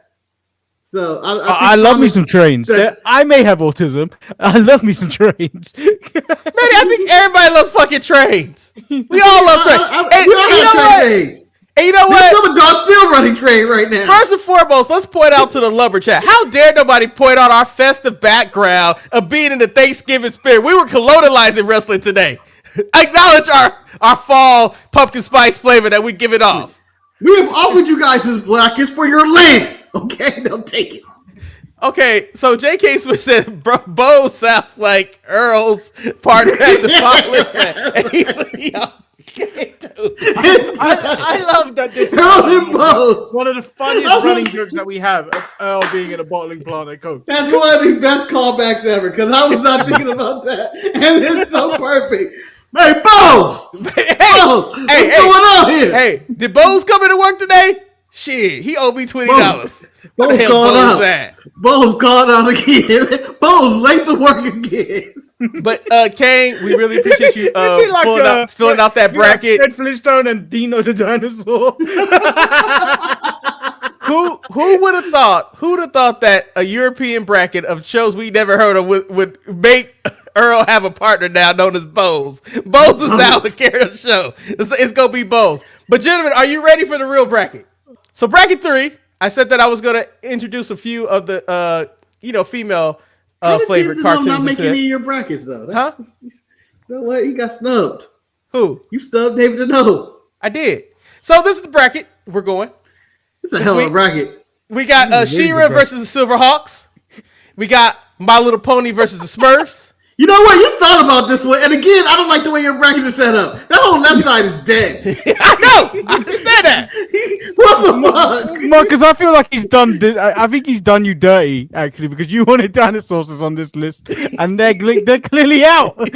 So I love me some trains. I may have autism. I love me some trains. Manny, I think everybody loves fucking trains. We all love trains. We all have train days. And you know what? Some adults still running train right now. First and foremost, let's point out to the LUMBERCHAT. How dare nobody point out our festive background of being in the Thanksgiving spirit? We were colonializing wrestling today. Acknowledge our fall pumpkin spice flavor that we give it off. We have offered you guys this blackest for your land. Okay, they'll take it. Okay, so J.K. Smith said Bo sounds like Earl's partner at the I love that this is one of the funniest running jokes that we have of Earl being in a bottling plant at Coke. That's one of the best callbacks ever because I was not thinking about that. And it's so perfect. Hey, Bose! What's going on here? Hey, did Bose come into work today? Shit, he owed me $20. Bose called out. Bose called out again. Bose late to work again. But Kane, we really appreciate you filling out that bracket. Fred Flintstone and Dino the dinosaur. Who would have thought? Who would have thought that a European bracket of shows we never heard of would make Earl have a partner now known as Bose? Bose is now the character of the show. It's gonna be Bose. But gentlemen, are you ready for the real bracket? So bracket 3, I said that I was gonna introduce a few of the female favorite cartoons. Not making any of your brackets though. You know what? You got snubbed. Who? You snubbed David Deneau. I did. So this is the bracket we're going. It's a hell of a bracket. We got She-Ra versus the Silverhawks. We got My Little Pony versus the Smurfs. You know what? You thought about this one. And again, I don't like the way your brackets are set up. That whole left side is dead. I know. I understand that. What the fuck? Marcus, I feel like he's done this. I think he's done you dirty, actually, because you wanted dinosaurs on this list, and they're clearly out. But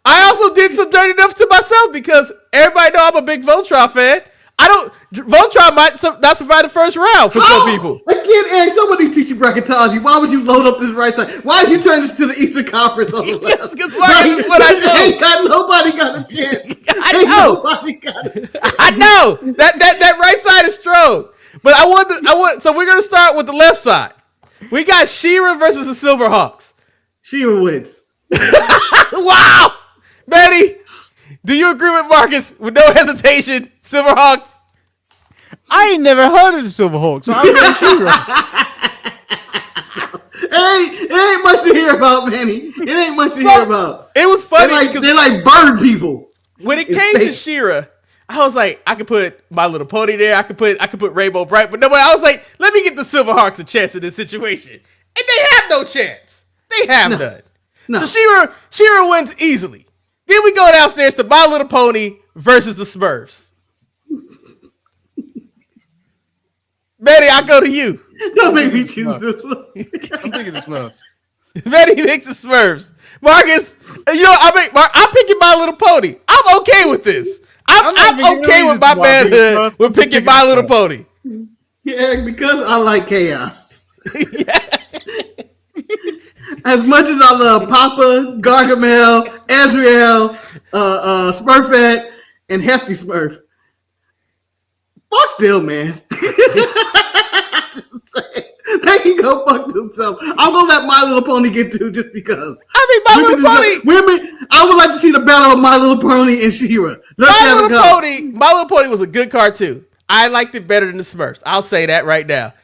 I also did some dirty enough to myself because everybody know I'm a big Voltron fan. Voltron might not survive the first round for some people. Again, Eric, somebody teach you bracketology. Why would you load up this right side? Why did you turn this to the Eastern Conference on the left? Because that's what I do. Nobody got a chance. I know. I know. That right side is strong. But I want. So we're gonna start with the left side. We got She-Ra versus the Silverhawks. She-Ra wins. Wow, Betty. Do you agree with Marcus with no hesitation? Silverhawks? I ain't never heard of the Silverhawks, so I'm going She-Ra. It ain't much to hear about, Manny. It ain't much to hear about. It was funny because they like bird people. When it came to She-Ra, I was like, I could put My Little Pony there. I could put Rainbow Bright, but no. I was like, let me get the Silverhawks a chance in this situation, and they have no chance. They have none. No. So She-Ra wins easily. Then we go downstairs to My Little Pony versus the Smurfs. Betty, I go to you. Don't make me choose this one. I'm thinking the Smurfs. Betty picks the Smurfs. Marcus, I'm picking My Little Pony. I'm okay with this. I'm okay with my manhood with picking My Little Pony. Yeah, because I like chaos. Yeah. As much as I love Papa, Gargamel, Azrael, Smurfette, and Hefty Smurf, fuck them, man. They can go fuck themselves. I'm gonna let My Little Pony get through just because. I mean, My Little Pony. Women. I would like to see the battle of My Little Pony and She-Ra. My Little Pony was a good cartoon. I liked it better than the Smurfs. I'll say that right now.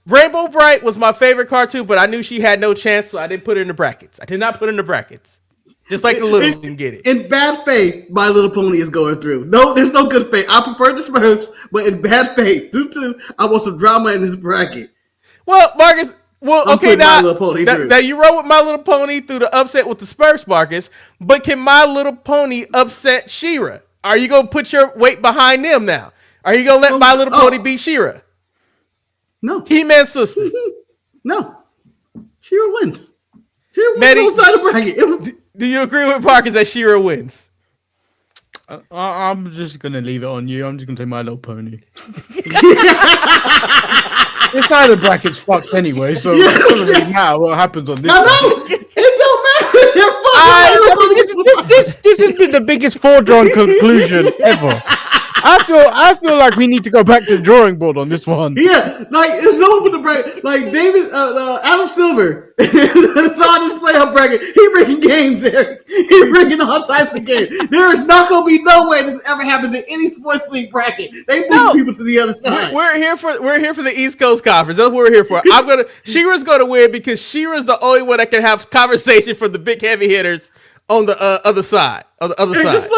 Rainbow Bright was my favorite cartoon, but I knew she had no chance, so I didn't put her in the brackets. I did not put her in the brackets. Just like the little didn't get it. In bad faith, My Little Pony is going through. No, there's no good faith. I prefer the Smurfs, but in bad faith, I want some drama in this bracket. Well, Marcus, okay, now you roll with My Little Pony through the upset with the Smurfs, Marcus, but can My Little Pony upset She-Ra? Are you going to put your weight behind them now? Are you going to let My Little Pony beat She-Ra? No. He-Man's sister. No. She-Ra wins. She-Ra wins the side of the bracket. Do you agree with Marcus that She-Ra wins? I'm just going to leave it on you. I'm just going to take My Little Pony. This side of the bracket's fucked anyway, so it doesn't really matter what happens on this side. It don't matter. This has been the biggest foregone conclusion ever. I feel like we need to go back to the drawing board on this one. Yeah, like there's no one with the bracket. Like David, Adam Silver saw this playoff bracket. He bringing games, Eric. He bringing all types of games. There is not gonna be no way this ever happens in any sports league bracket. They move people to the other side. We're here for the East Coast Conference. That's what we're here for. She-Ra's gonna win because She-Ra's the only one that can have conversation for the big heavy hitters on the other side. On the other side.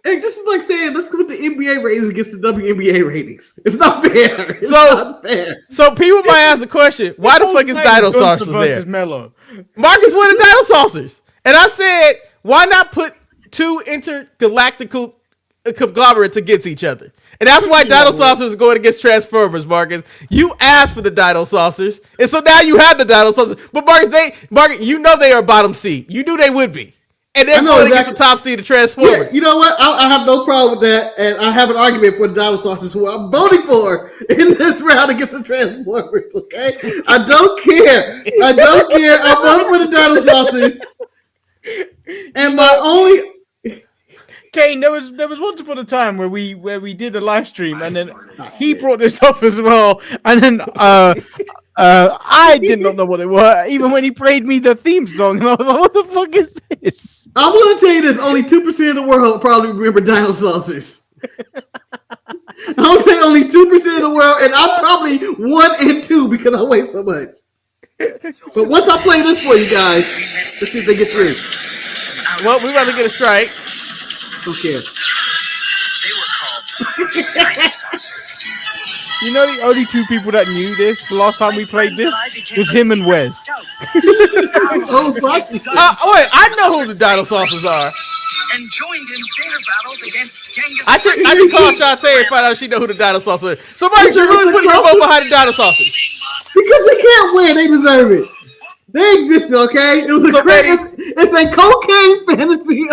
This is like saying let's put the NBA ratings against the WNBA ratings. It's not fair. It's not fair. So people might ask the question, why the fuck is Dino Saucers there? Mellow. Marcus wanted Dino Saucers. And I said, why not put two intergalactical conglomerates against each other? And that's why Dino Saucers is going against Transformers, Marcus. You asked for the Dino Saucers, and so now you have the Dino Saucers. But Marcus, you know they are bottom seed. You knew they would be. And they're going against the top seed of Transformers. Yeah, you know what? I have no problem with that, and I have an argument for the Dino Saucers, who I'm voting for in this round against the Transformers. Okay, I don't care. I'm voting for the Dino Saucers, and my only. Kane, there was once upon a time where we did a live stream, and then he brought this up as well, and then I did not know what it was, even when he played me the theme song, and I was like, "What the fuck is this?" I'm going to tell you this: only 2% of the world probably remember Dino Saucers. I'm going to say only 2% of the world, and I'm probably 1 and 2 because I weigh so much. But once I play this for you guys, let's see if they get through. Well, we're about to get a strike. Who cares? You know, the only two people that knew this the last time we played this was him and Wes. Wait, I know who the Dino Saucers are. And joined in their battles against Genghis. I should call Shantae and find out if she know who the Dino Saucers is. So, Marcus, you're really putting your vote behind the Dino Saucers. Because they can't win, they deserve it. They existed, okay? It was it's a cocaine fantasy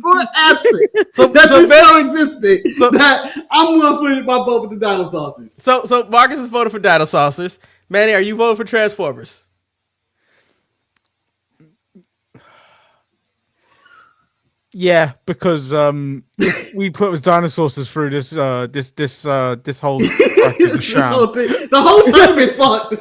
for absent. That still existed. That I'm going to put my vote with the Dino Saucers. So Marcus is voting for Dino Saucers. Manny, are you voting for Transformers? Yeah, because if we put dinosaurs through this whole sham. The whole time is fucked.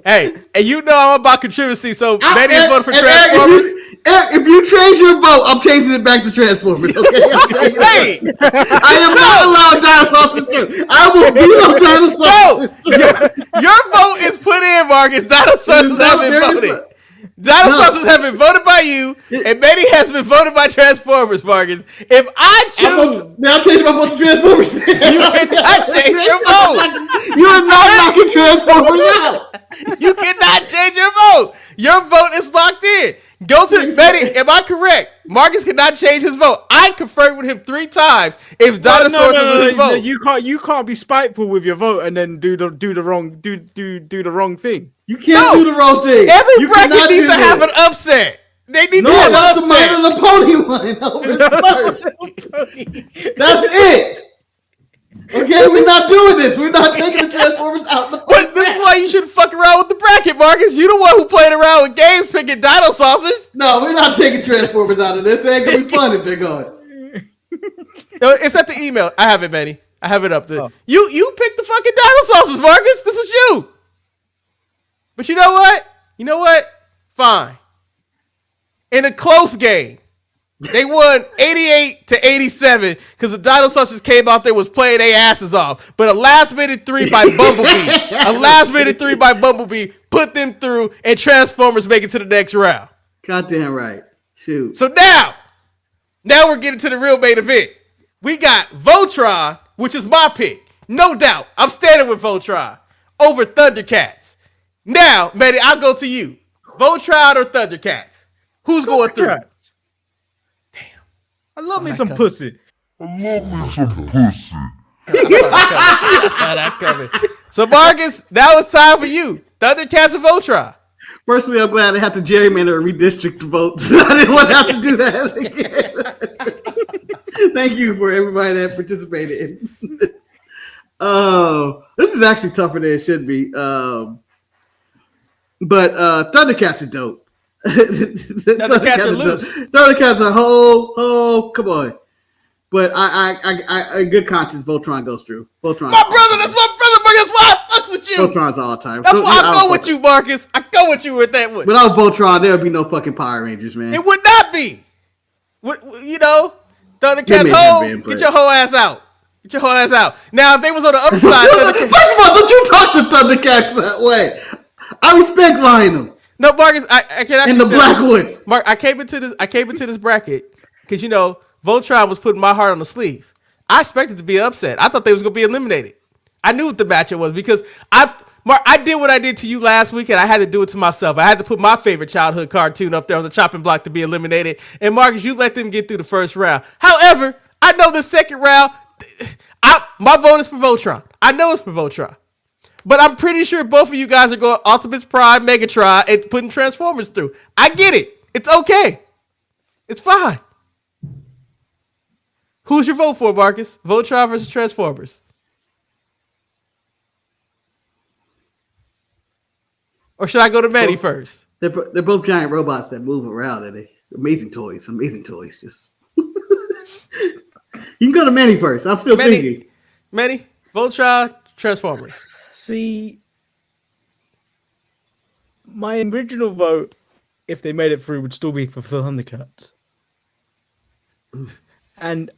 Hey, and you know I'm about contributing, so Manny is voting for Transformers. If you change your vote, I'm changing it back to Transformers. Okay? Hey, I am not allowed Dino Saucers too. I will beat up Dino Saucers. Your vote is put in, Marcus. Dino Saucers have been voted. Dino Saucers have been voted by you, and Manny has been voted by Transformers, Marcus. If I choose... Now I'm changing my vote to Transformers. You cannot change your vote. You're not knocking Transformers out. You cannot change your vote. Your vote is locked in. Go to Manny. Am I correct? Marcus cannot change his vote. I conferred with him 3 times. If Dinosaurs was his vote, you can't be spiteful with your vote and then do the wrong thing. You can't do the wrong thing. Every bracket needs to have an upset. They need No, to have that's the an My upset. Little Pony one over Smurfs. That's it. Okay, we're not doing this. We're not taking the Transformers out. But this is why you shouldn't fuck around with the bracket, Marcus. You the one who played around with games picking dino saucers. No, we're not taking Transformers out of this. It ain't gonna be fun if they're going. No, it's at the email. I have it, Manny. I have it up there. You picked the fucking dino saucers, Marcus. This was you. But you know what? You know what? Fine. In a close game, they won 88-87 because the dino saucers came out there was playing their asses off. But a last minute 3 by Bumblebee, put them through, and Transformers make it to the next round. Goddamn right. Shoot. So now we're getting to the real main event. We got Voltron, which is my pick. No doubt. I'm standing with Voltron over Thundercats. Now, Manny, I'll go to you. Voltron or Thundercats? Who's going through? I love me some pussy. I saw that coming. So, Marcus, that was time for you. Thundercats or Voltron? Personally, I'm glad I had to gerrymander and redistrict the votes. I didn't want to have to do that again. Thank you for everybody that participated in this. Oh, this is actually tougher than it should be. But Thundercats are dope. Thundercats are loose. Thundercats are whole. Come on. But I good conscience, Voltron goes through. Voltron. My brother, that's my brother, Marcus. That's why I fucks with you. Voltron's all time. That's why I go with you, Marcus. I go with you with that one. Without Voltron, there would be no fucking Power Rangers, man. It would not be. You know, Thundercats home. Get your whole ass out. Get your whole ass out. Now, if they was on the other side, first of all, don't you talk to Thundercats that way. I respect Lionel. No, Marcus, I can actually in the say, Blackwood. Mark, I came into this bracket because you know Voltron was putting my heart on the sleeve. I expected to be upset. I thought they was gonna be eliminated. I knew what the matchup was because I did what I did to you last week, and I had to do it to myself. I had to put my favorite childhood cartoon up there on the chopping block to be eliminated. And Marcus, you let them get through the first round. However, I know the second round. My vote is for Voltron. I know it's for Voltron. But I'm pretty sure both of you guys are going Optimus Prime, Megatron, and putting Transformers through. I get it. It's okay. It's fine. Who's your vote for, Marcus? Voltron versus Transformers? Or should I go to Manny first? They're both giant robots that move around, and they amazing toys. Just you can go to Manny first. I'm still thinking. Manny, Voltron, Transformers. See, my original vote, if they made it through, would still be for Thundercats. And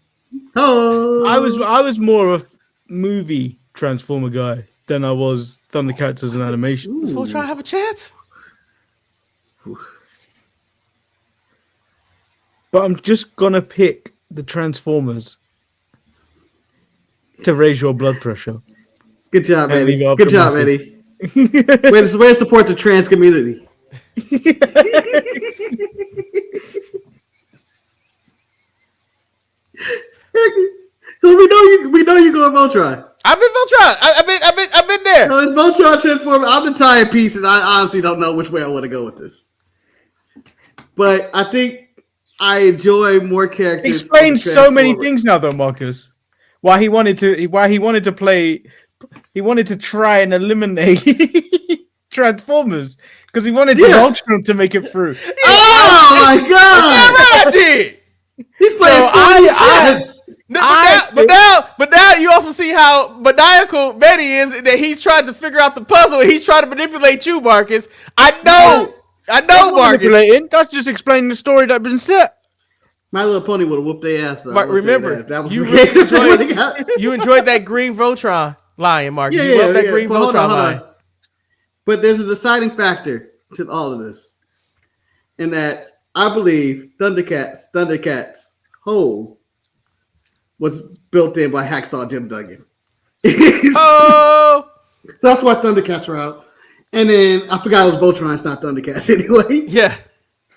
I was more of a movie Transformer guy than I was Thundercats as an animation. Does Voltron have a chance? But I'm just gonna pick the Transformers to raise your blood pressure. Good job, Eddie. Good job, Eddie. Way to support the trans community. So we know you going Voltron. I've been Voltron. I've been there. No, it's Voltron Transformer. I'm the tired piece, and I honestly don't know which way I want to go with this. But I think I enjoy more characters. Explains so many things now, though, Marcus. Why he wanted to try and eliminate Transformers because he wanted Voltron to make it through. Oh my god! Damn right I did. He's playing chess. But now you also see how maniacal Manny is that he's trying to figure out the puzzle and he's trying to manipulate you, Marcus. I know, Marcus. That's just explaining the story that's been set. My Little Pony would have whooped their ass. Though. Remember, that was you enjoyed that green Voltron lion, Marcus. You love that green Voltron lion. But there's a deciding factor to all of this, in that I believe Thundercats whole was built in by Hacksaw Jim Duggan. Oh, so that's why Thundercats are out. And then I forgot it was Voltron. It's not Thundercats anyway. Yeah.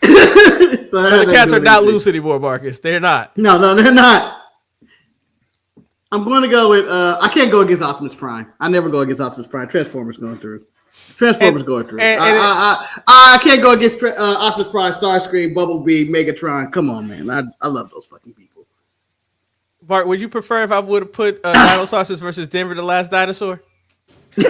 So Thundercats are not loose anymore, Marcus. They're not. No, they're not. I'm going to go with. I can't go against Optimus Prime. I never go against Optimus Prime. Transformers going through. Transformers going through. and I can't go against Optimus Prime, Starscream, Bumblebee, Megatron. Come on, man. I love those fucking people. Bart, would you prefer if I would have put Dinosaurs versus Denver the Last Dinosaur? Hell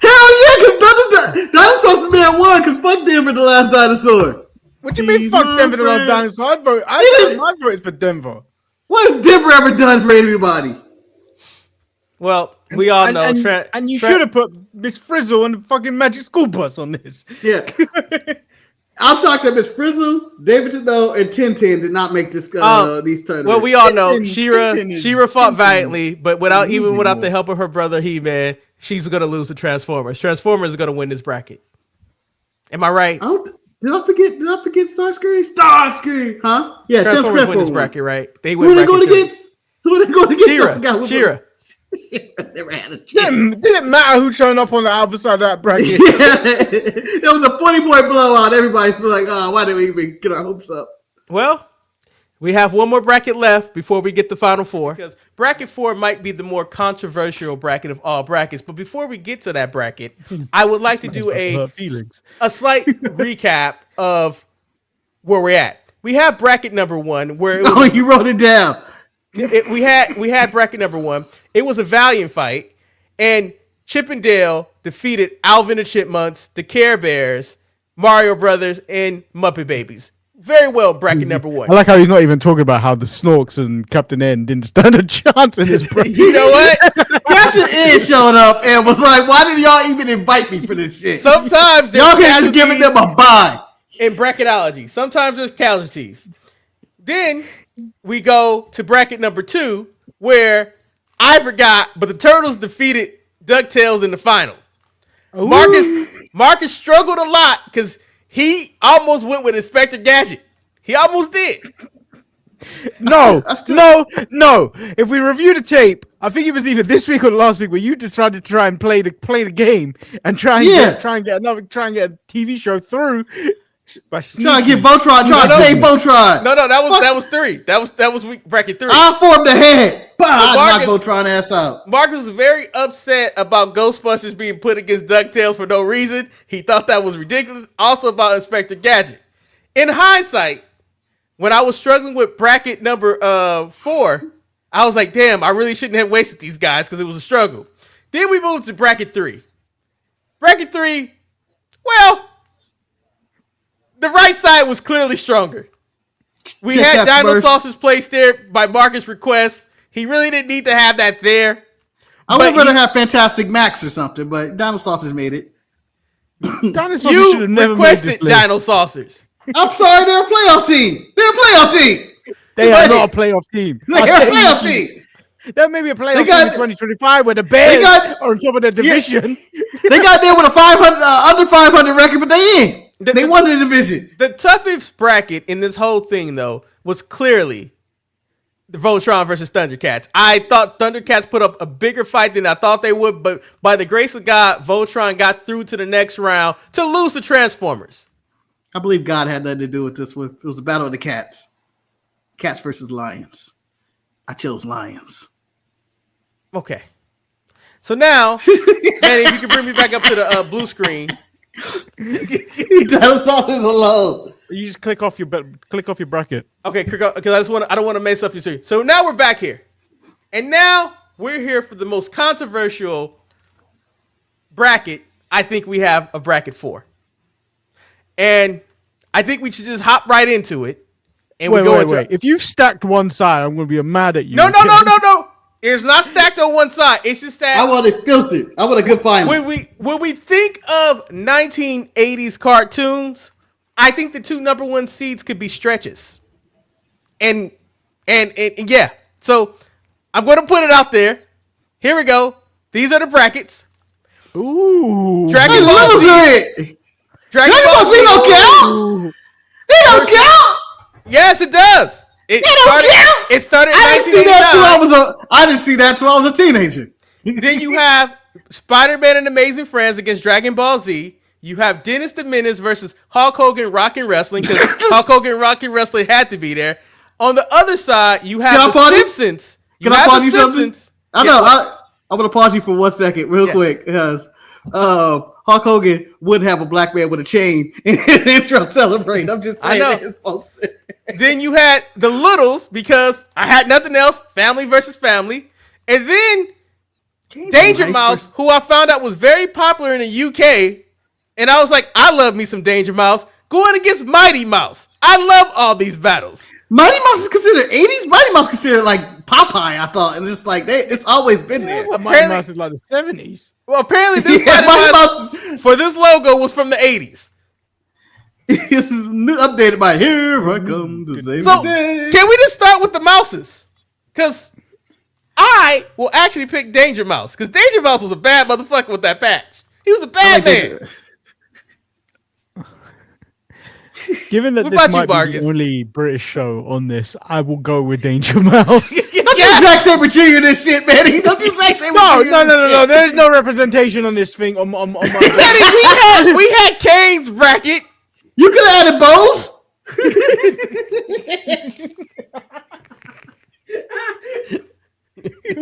yeah, because Dinosaurs Man won, because fuck Denver the Last Dinosaur. What do you mean, fuck Denver the Last Dinosaur? My vote is for Denver. What has Denver ever done for anybody? Well, we all know. And you should have put Miss Frizzle and the fucking Magic School Bus on this. Yeah. I'm shocked that Miss Frizzle, David Tano, and Tintin did not make this these tournaments. Well, we all know She-Ra fought valiantly, but without the help of her brother He-Man, she's gonna lose to Transformers. Transformers is gonna win this bracket. Am I right? Did I forget Starscream? Starscream, huh? Yeah, Transformers win this bracket, right? They win. Who are they going against? She-Ra. Never had a chance. Didn't matter who showed up on the other side of that bracket. It was a 40-point blowout. Everybody's like, "Oh, why did we even get our hopes up?" Well, we have one more bracket left before we get the final four. Because bracket 4 might be the more controversial bracket of all brackets. But before we get to that bracket, I would like to do a slight recap of where we're at. We have bracket number 1 where you wrote it down. We had bracket number 1. It was a valiant fight, and Chip and Dale defeated Alvin and Chipmunks, the Care Bears, Mario Brothers, and Muppet Babies. Very well, bracket number 1. I like how he's not even talking about how the Snorks and Captain N didn't stand a chance in this bracket. You know what? Captain N showed up and was like, "Why did y'all even invite me for this shit?" Sometimes y'all can't just giving them a bye. In bracketology, sometimes there's casualties. Then we go to bracket number 2, where I forgot, but the Turtles defeated DuckTales in the final. Marcus struggled a lot because he almost went with Inspector Gadget. He almost did. No. If we review the tape, I think it was either this week or last week where you decided to try and play the game and try and get a TV show through. Trying to get Voltron, trying to save Voltron. No, that was 3. That was week bracket 3. I formed the head. I knocked Voltron ass out. Marcus was very upset about Ghostbusters being put against DuckTales for no reason. He thought that was ridiculous. Also about Inspector Gadget. In hindsight, when I was struggling with bracket number 4, I was like, damn, I really shouldn't have wasted these guys because it was a struggle. Then we moved to bracket 3. Bracket 3, well, the right side was clearly stronger. We had Dino Sausage placed there by Marcus' request. He really didn't need to have that there. I would rather have Fantastic Max or something, but Dino Sausage made it. You requested Dino Saucers. I'm sorry, they're a playoff team. They are not a playoff team. They're a playoff team. There may be a playoff team in 2025 where the Bears are on top of the division. They got there with a under 500 record, but they in. They won the division. The toughest bracket in this whole thing, though, was clearly the Voltron versus Thundercats. I thought Thundercats put up a bigger fight than I thought they would, but by the grace of God, Voltron got through to the next round to lose to Transformers. I believe God had nothing to do with this one. It was a battle of the cats. Cats versus lions. I chose lions. Okay. So now, Manny, if you can bring me back up to the blue screen. Dino Sausage alone. You just click off your bracket. Okay, because I don't want to mess up your series. So now we're back here, and now we're here for the most controversial bracket. I think we have a bracket 4, and I think we should just hop right into it. And wait. If you've stacked one side, I'm going to be mad at you. No. It's not stacked on one side. It's just that I want it filtered. I want a good final. When we think of 1980s cartoons, I think the 2 number 1 seeds could be stretches. And yeah. So I'm going to put it out there. Here we go. These are the brackets. Ooh. Dragon Ball Z. Dragon Ball Z don't count. They don't count. Yes, it does. It started in 1989. I didn't see that till I was a teenager. Then you have Spider-Man and Amazing Friends against Dragon Ball Z. You have Dennis the Menace versus Hulk Hogan Rockin' Wrestling, because Hulk Hogan Rockin' Wrestling had to be there. On the other side, you have The Simpsons. Can I pause you something? I I'm gonna pause you for 1 second, real quick, because Hulk Hogan would have a black man with a chain in his intro celebrate. I'm just saying. I know. Then you had the Littles because I had nothing else. Family versus family, and then Danger Mouse, who I found out was very popular in the UK, and I was like, I love me some Danger Mouse going against Mighty Mouse. I love all these battles. Mighty Mouse is considered 80s. Mighty Mouse considered like Popeye, I thought, and it's like it's always been there. Mighty Mouse is like the 70s. Well, apparently this Mighty Mouse for this logo was from the 80s. This is updated by Here I Come to Save So the Day. can we just start with the mouses? Because I will actually pick Danger Mouse because Danger Mouse was a bad motherfucker with that patch. He was a bad man. Given that What this about you, might be Marcus? the only British show on this, I will go with Danger Mouse. Don't you Zack Sabre Jr. this shit, Manny. Don't you Zack Sabre No, Jr. no. There's no representation on this thing. On my we had Kane's bracket. You could have added Bose.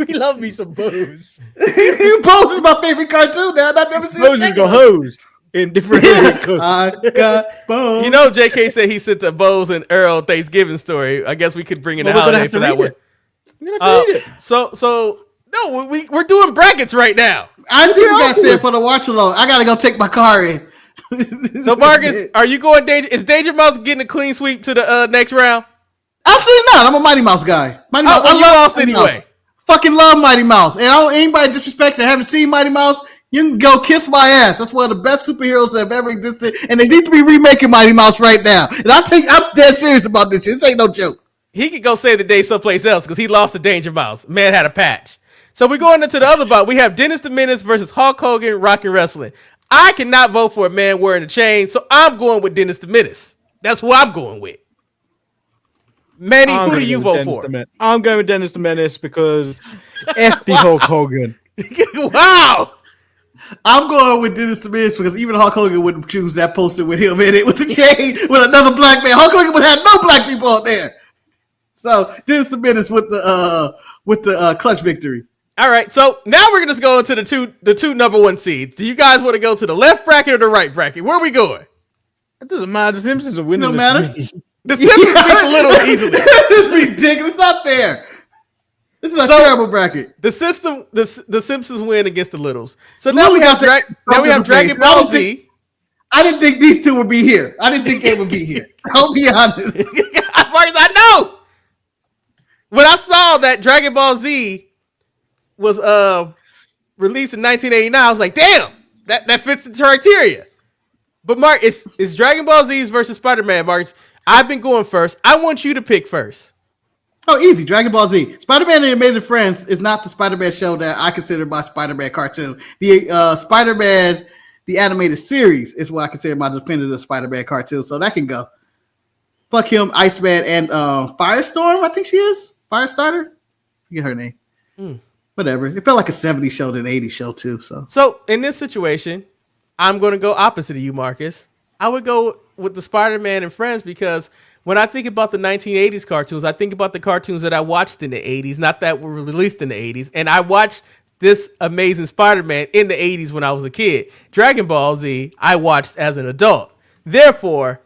we love me some Bose. Bose is my favorite cartoon now. I've never seen Bose has got hosed in different codes. I got Bose. You know, JK said he sent a Bose and Earl Thanksgiving story. I guess we could bring in the Well, we're gonna holiday have to for that read one. it. We're gonna have to read it. So no, we're doing brackets right now. I think you guys said for the watch along. I gotta go take my car in. So Marcus, are you going Danger? Is Danger Mouse getting a clean sweep to the next round? Absolutely not. I'm a Mighty Mouse guy. Mighty Mouse. Well, I you love lost Mighty anyway. Mouse. Fucking love Mighty Mouse. And I don't anybody disrespect that haven't seen Mighty Mouse. You can go kiss my ass. That's one of the best superheroes that have ever existed. And they need to be remaking Mighty Mouse right now. And I'm dead serious about this shit. This ain't no joke. He could go save the day someplace else because he lost to Danger Mouse. Man had a patch. So we're going into the other bout. We have Dennis the Menace versus Hulk Hogan Rockin' Wrestling. I cannot vote for a man wearing a chain, so I'm going with Dennis the Menace. That's who I'm going with. Manny, who do you vote for? I'm going with Dennis the Menace because F the Hulk Hogan. Wow. I'm going with Dennis the Menace because even Hulk Hogan wouldn't choose that poster with him in it with the chain with another black man. Hulk Hogan would have no black people out there. So Dennis the Menace with the clutch victory. All right, so now we're gonna go into the two number one seeds. Do you guys want to go to the left bracket or the right bracket? Where are we going? It doesn't matter. The Simpsons are winning. No matter. The Simpsons beat the Littles easily. This is ridiculous. It's not fair. This is a terrible bracket. The Simpsons win against the Littles. So Now now we we have got Dragon Ball Z. I didn't think these two would be here. I didn't think they would be here. I'll be honest. Marcus, I know. When I saw that Dragon Ball Z was released in 1989, I was like, damn, that fits the criteria. But Mark, it's Dragon Ball Z's versus Spider-Man, Marcus. I've been going first. I want you to pick first. Oh, easy. Dragon Ball Z. Spider-Man and the Amazing Friends is not the Spider-Man show that I consider my Spider-Man cartoon. The Spider-Man, the animated series, is what I consider my definitive Spider-Man cartoon. So that can go. Fuck him, Iceman, and Firestorm, I think she is. Firestarter? Forget her name. Whatever. It felt like a 70s show than an 80s show, too. So in this situation, I'm going to go opposite of you, Marcus. I would go with the Spider-Man and Friends because when I think about the 1980s cartoons, I think about the cartoons that I watched in the 80s, not that were released in the 80s. And I watched this Amazing Spider-Man in the 80s when I was a kid. Dragon Ball Z, I watched as an adult. Therefore,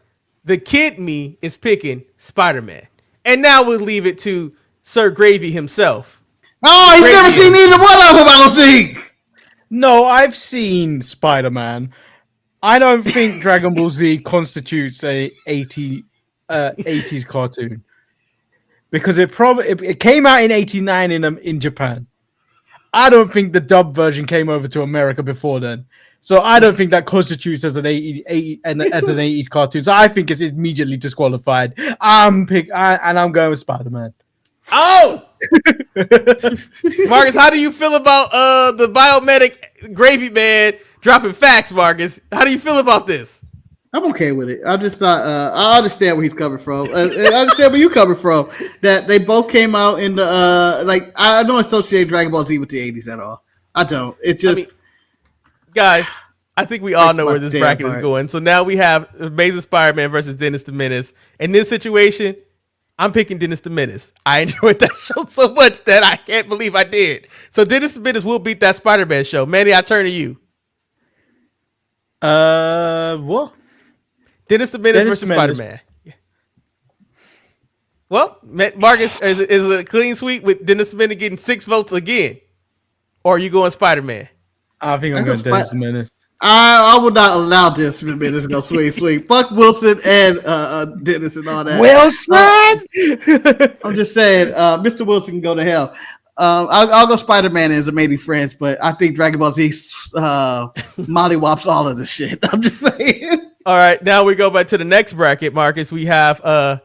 the kid me is picking Spider-Man. And now we'll leave it to Sir Gravy himself. Oh, he's never seen either one of them, I don't think. No, I've seen Spider-Man. I don't think Dragon Ball Z constitutes a 80s cartoon because it came out in 89 in Japan. I don't think the dub version came over to America before then. So I don't think that constitutes as an 80s cartoon. So I think it's immediately disqualified. I'm going with Spider-Man. Oh, Marcus, how do you feel about the biomedic Gravy Man dropping facts, Marcus? How do you feel about this? I'm okay with it. I just thought I understand where he's coming from. And I understand where you coming from. That they both came out in the I don't associate Dragon Ball Z with the 80s at all. I don't. It just guys, I think we all know where this damn bracket is going. So now we have Amazing Spider-Man versus Dennis the Menace. In this situation, I'm picking Dennis the Menace. I enjoyed that show so much that I can't believe I did. So Dennis the Menace will beat that Spider-Man show. Manny, I turn to you. What? Dennis the Menace versus Spider-Man. Yeah. Well, Marcus, is it a clean sweep with Dennis the Menace getting 6 votes again? Or are you going Spider-Man? I think I'm going Dennis the Menace. I would not allow Dennis the Menace to go sweep. Fuck Wilson and Dennis and all that. Wilson! I'm just saying, Mr. Wilson can go to hell. I'll go Spider-Man as Amazing Friends, but I think Dragon Ball Z mollywops all of this shit. I'm just saying. All right, now we go back to the next bracket, Marcus. We have,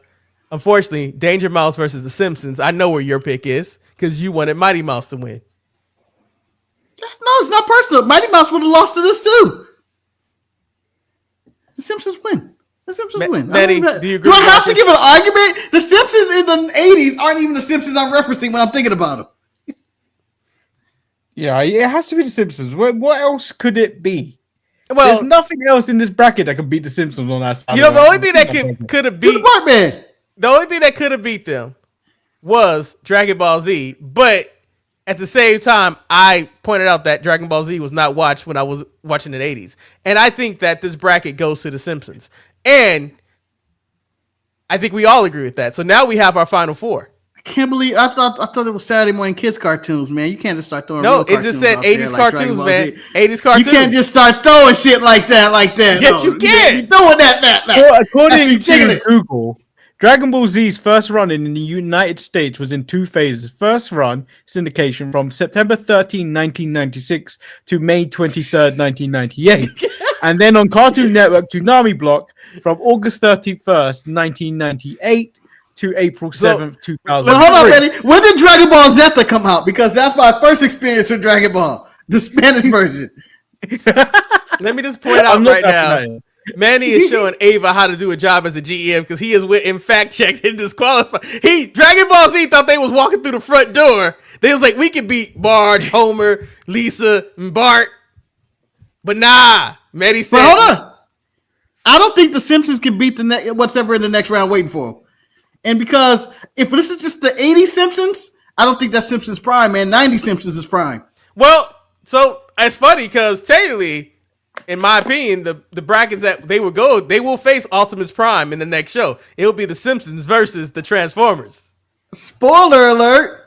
unfortunately, Danger Mouse versus The Simpsons. I know where your pick is because you wanted Mighty Mouse to win. No, it's not personal. Mighty Mouse would have lost to this too. The Simpsons win. The Simpsons win. Manny, do you agree? Do I have to give an argument? The Simpsons in the 80s aren't even the Simpsons I'm referencing when I'm thinking about them. Yeah, it has to be The Simpsons. What else could it be? Well, there's nothing else in this bracket that can beat The Simpsons on that side. You know, the only thing that could have beat the only thing that could have beat them was Dragon Ball Z, but at the same time, I pointed out that Dragon Ball Z was not watched when I was watching in the 80s. And I think that this bracket goes to The Simpsons. And I think we all agree with that. So now we have our final 4. I can't believe I thought it was Saturday morning kids cartoons, man. You can't just start throwing No, it just said 80s cartoons, man. 80s cartoons. You can't just start throwing shit like that. Yes, no. you can. You're throwing that. Well, according to Google, Dragon Ball Z's first run in the United States was in 2 phases. First run, syndication, from September 13, 1996 to May 23rd, 1998. And then on Cartoon Network Toonami Block from August 31st, 1998 to April 7th, 2003. But hold on, Manny. When did Dragon Ball Zeta come out? Because that's my first experience with Dragon Ball, the Spanish version. Let me just point out right now. Manny is showing Ava how to do a job as a GM because he is in fact checked and disqualified. Dragon Ball Z thought they was walking through the front door. They was like, we could beat Marge, Homer, Lisa, and Bart. But nah, Manny said. But hold on. I don't think the Simpsons can beat what's ever in the next round waiting for them. And because if this is just the 80s Simpsons, I don't think that's Simpsons Prime, man. 90s Simpsons is Prime. Well, so it's funny because technically, in my opinion, the brackets that they will face Optimus Prime in the next show. It'll be the Simpsons versus the Transformers. Spoiler alert.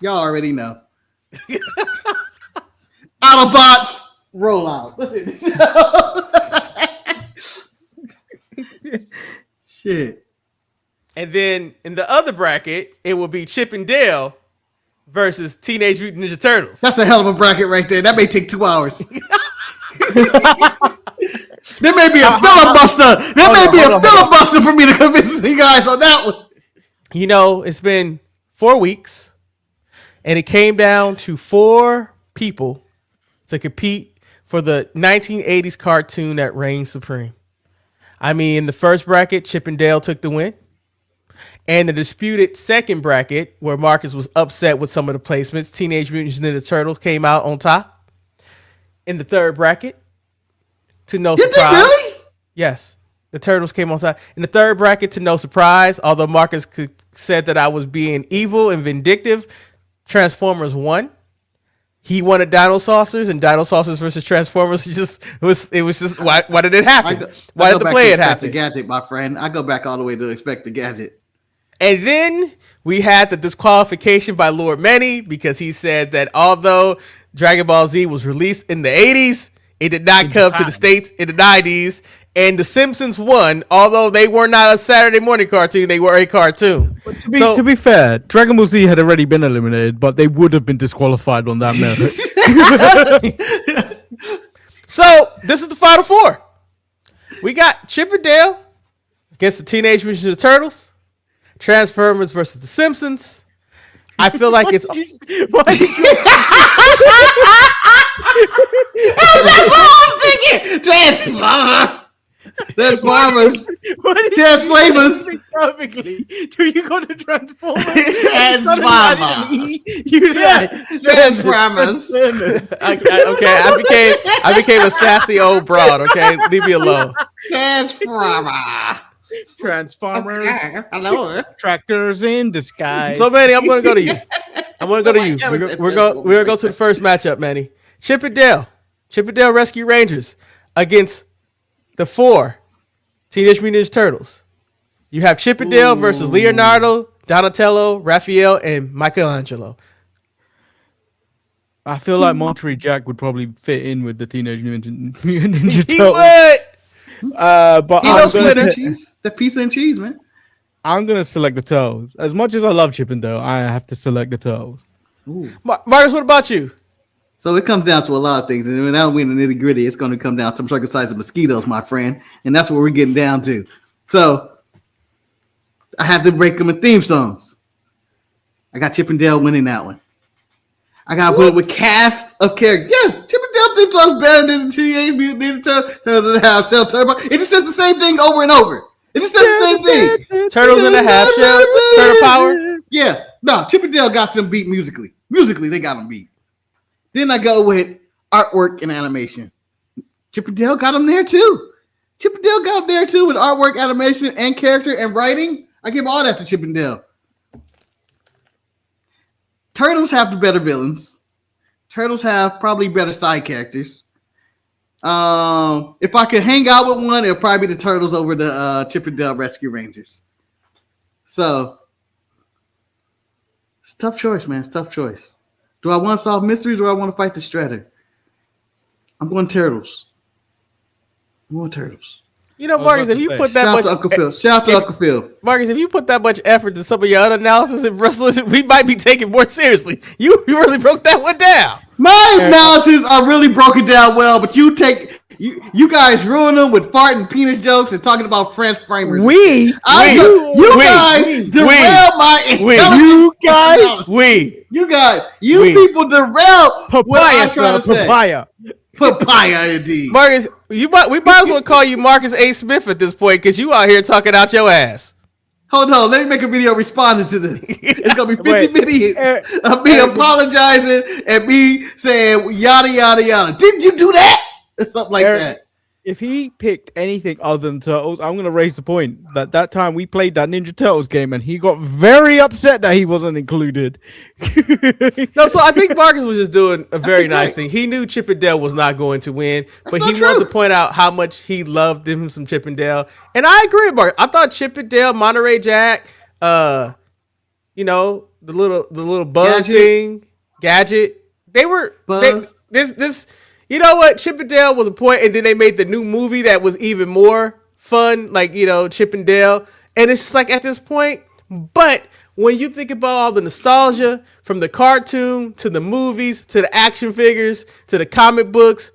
Y'all already know. Autobots, roll out. Listen. Shit. And then in the other bracket, it will be Chip and Dale versus Teenage Mutant Ninja Turtles. That's a hell of a bracket right there. That may take 2 hours. There may be a filibuster. There may be a filibuster for me to convince you guys on that one. You know, it's been 4 weeks, and it came down to 4 people to compete for the 1980s cartoon that reigned supreme. I mean, in the first bracket, Chip and Dale took the win. And the disputed second bracket, where Marcus was upset with some of the placements, Teenage Mutant Ninja Turtles came out on top. In the third bracket, to no surprise. Did they really? Yes. The Turtles came on top. In the third bracket, to no surprise, although Marcus said that I was being evil and vindictive, Transformers won. He wanted Dino Saucers, and Dino Saucers versus Transformers it was just why did it happen? Why did the play it happen? Gadget, my friend. I go back all the way to Expect the Gadget. And then we had the disqualification by Lord Manny because he said that although Dragon Ball Z was released in the 80s, it did not come to the States in the 90s. And The Simpsons won, although they were not a Saturday morning cartoon, they were a cartoon. But to be fair, Dragon Ball Z had already been eliminated, but they would have been disqualified on that merit. So this is the final 4. We got Chip and Dale against the Teenage Mutant Ninja Turtles. Transformers versus The Simpsons. I feel like it's. Why did you? That's what I was thinking. Transformers. Transformers. Perfectly. Do you go to Transformers? Transformers. Transformers. Okay, I became a sassy old broad. Okay, leave me alone. Transformers. Transformers, Okay, hello. tractors in disguise. So Manny, I'm gonna go to you. I'm gonna go to you. Nobody ever said We're Transformers gonna go like to the that. first matchup, Manny. Chippendale Rescue Rangers against the 4 Teenage Mutant Ninja Turtles. You have Chippendale versus Leonardo, Donatello, Raphael, and Michelangelo. I feel like Monterey Jack would probably fit in with the Teenage Mutant Ninja He Turtles. would. But He I'm knows gonna, Splinter. Cheese. The pizza and cheese, man. I'm gonna select the Turtles. As much as I love Chippendale, I have to select the Turtles. Marcus, what about you? So it comes down to a lot of things, and when we in the nitty gritty, it's going to come down to circumcised mosquitoes, my friend, and that's what we're getting down to. So I have to break them in theme songs. I got Chippendale winning that one. I got to put it with cast of characters. Yes, Chippendale theme song is better than the Teenage Mutant Ninja Turtles that have Cell Turbo. It just says the same thing over and over. It just says the same thing. Turtles in a half shell, turtle power. Yeah, no, Chippendale got them beat musically. Musically, they got them beat. Then I go with artwork and animation. Chippendale got them there too. Chippendale got them there too with artwork, animation, and character and writing. I give all that to Chippendale. Turtles have the better villains. Turtles have probably better side characters. If I could hang out with one, it'll probably be the Turtles over the Chippendale Rescue Rangers. So, it's a tough choice, man. It's a tough choice. Do I want to solve mysteries or do I want to fight the Shredder? I'm going Turtles. I'm going Turtles. You know, was Marcus, about if to you say, put that Shout out much, to Uncle Phil. Shout out to Uncle Phil. Marcus, if you put that much effort to some of your other analysis in wrestling, we might be taken more seriously. You really broke that one down. My analysis are really broken down well, but you guys ruin them with farting penis jokes and talking about French framers. You guys derail my intelligence. You people derail what I'm trying to say. Papaya, indeed. Marcus, we might as well call you Marcus A. Smith at this point because you out here talking out your ass. Hold on, let me make a video responding to this. It's gonna be 50 minutes of me apologizing and me saying yada yada yada. Didn't you do that? Or something like that. If he picked anything other than Turtles, I'm going to raise the point that time we played that Ninja Turtles game and he got very upset that he wasn't included. No, so I think Marcus was just doing a very nice thing. He knew Chippendale was not going to win, but he wanted to point out how much he loved him some Chippendale. And I agree with Marcus. I thought Chippendale, Monterey Jack, the little bug thing, Gadget, they were this. You know what? Chippendale was a point, and then they made the new movie that was even more fun, like, Chippendale. And it's just like at this point, but when you think about all the nostalgia from the cartoon to the movies to the action figures to the comic books,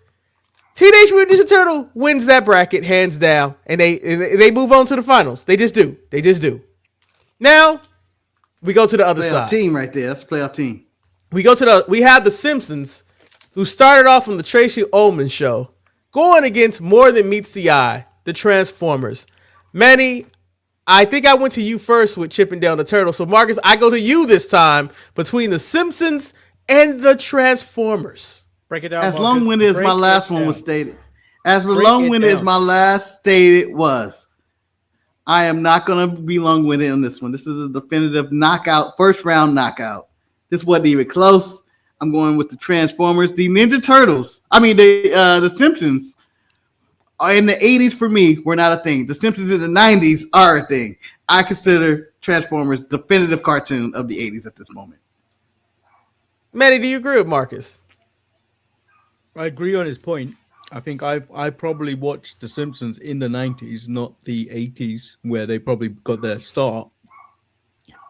Teenage Mutant Ninja Turtle wins that bracket hands down, and they move on to the finals. They just do. Now we go to the other side. Team right there. That's a playoff team. We have the Simpsons, who started off on the Tracy Ullman show, going against More Than Meets the Eye, the Transformers. Manny, I think I went to you first with Chippendale and the Turtles. So, Marcus, I go to you this time between the Simpsons and the Transformers. Break it down. As long-winded as my last one was stated. As long-winded as my last stated was. I am not going to be long-winded on this one. This is a definitive knockout, first-round knockout. This wasn't even close. I'm going with the Transformers. The Ninja Turtles. The Simpsons are in the 80s for me were not a thing. The Simpsons in the 90s are a thing. I consider Transformers definitive cartoon of the 80s at this moment. Manny, do you agree with Marcus? I agree on his point. I think I probably watched The Simpsons in the 90s, not the 80s, where they probably got their start.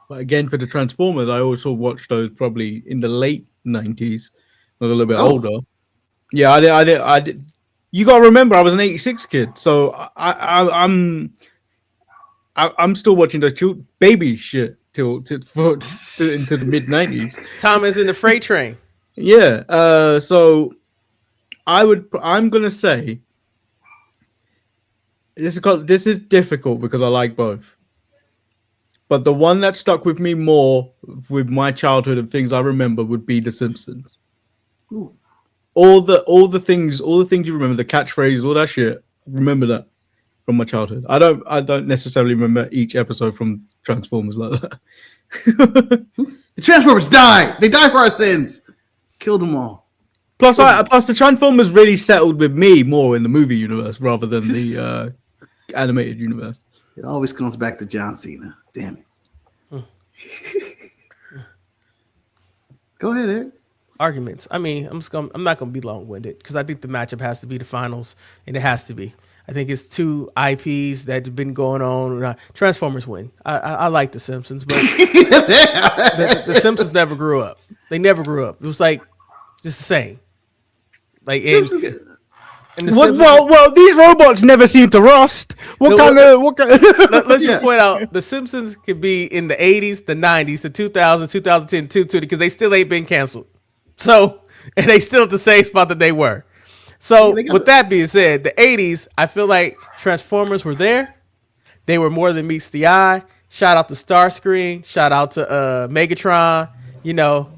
But again, for the Transformers, I also watched those probably in the late 90s, a little bit older. Yeah, I did. You got to remember, I was an 86 kid, so I'm still watching the baby shit till into the mid 90s. Thomas in the freight train. Yeah. So I'm gonna say this is difficult because I like both. But the one that stuck with me more with my childhood and things I remember would be The Simpsons. Ooh. All the things you remember, the catchphrases, all that shit. Remember that. from my childhood. I don't necessarily remember each episode from Transformers like that. The Transformers died. They died for our sins. Killed them all. Plus the Transformers really settled with me more in the movie universe rather than the animated universe. It always comes back to John Cena. Damn it. Go ahead, Eric. Arguments. I mean, I'm not gonna be long-winded because I think the matchup has to be the finals, and it has to be. I think it's two IPs that have been going on. Transformers win. I like the Simpsons, but the Simpsons never grew up. They never grew up. It was like just the same. Like well, these robots never seem to rust. What kind of? Let's just point out the Simpsons could be in the 80s, the 90s, the 2000s, 2010, 2020 because they still ain't been canceled. So, and they still at the same spot that they were. So, with that being said, the 80s, I feel like Transformers were there. They were more than meets the eye. Shout out to Starscream. Shout out to Megatron. You know.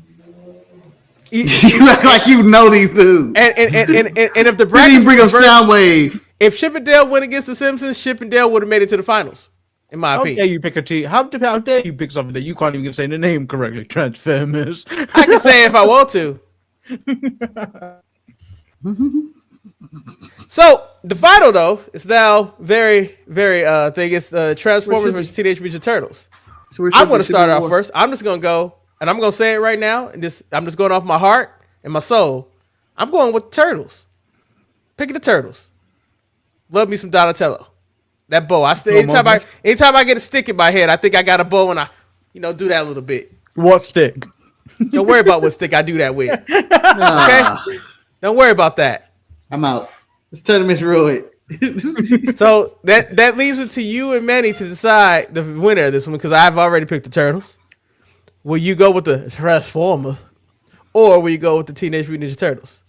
You act like you know these dudes. And if the Please brackets bring up reversed, Soundwave. if Chip and Dale went against the Simpsons, Chip and Dale would have made it to the finals, in my How opinion. dare you pick a team? How dare you pick something that you can't even say the name correctly? Transformers. I can say it if I want to. So the final though is now very, very thing. It's Transformers versus Teenage Mutant Ninja Turtles. So I'm going to start out first. I'm just going to go, and I'm going to say it right now. And I'm just going off my heart and my soul. I'm going with the Turtles. Picking the Turtles. Love me some Donatello. That bow. Anytime I get a stick in my head, I think I got a bow, and I, do that a little bit. What stick? Don't worry about what stick I do that with. Okay? Don't worry about that. I'm out. This tournament's ruined. So that leaves it to you and Manny to decide the winner of this one because I've already picked the Turtles. Will you go with the Transformers, or will you go with the Teenage Mutant Ninja Turtles?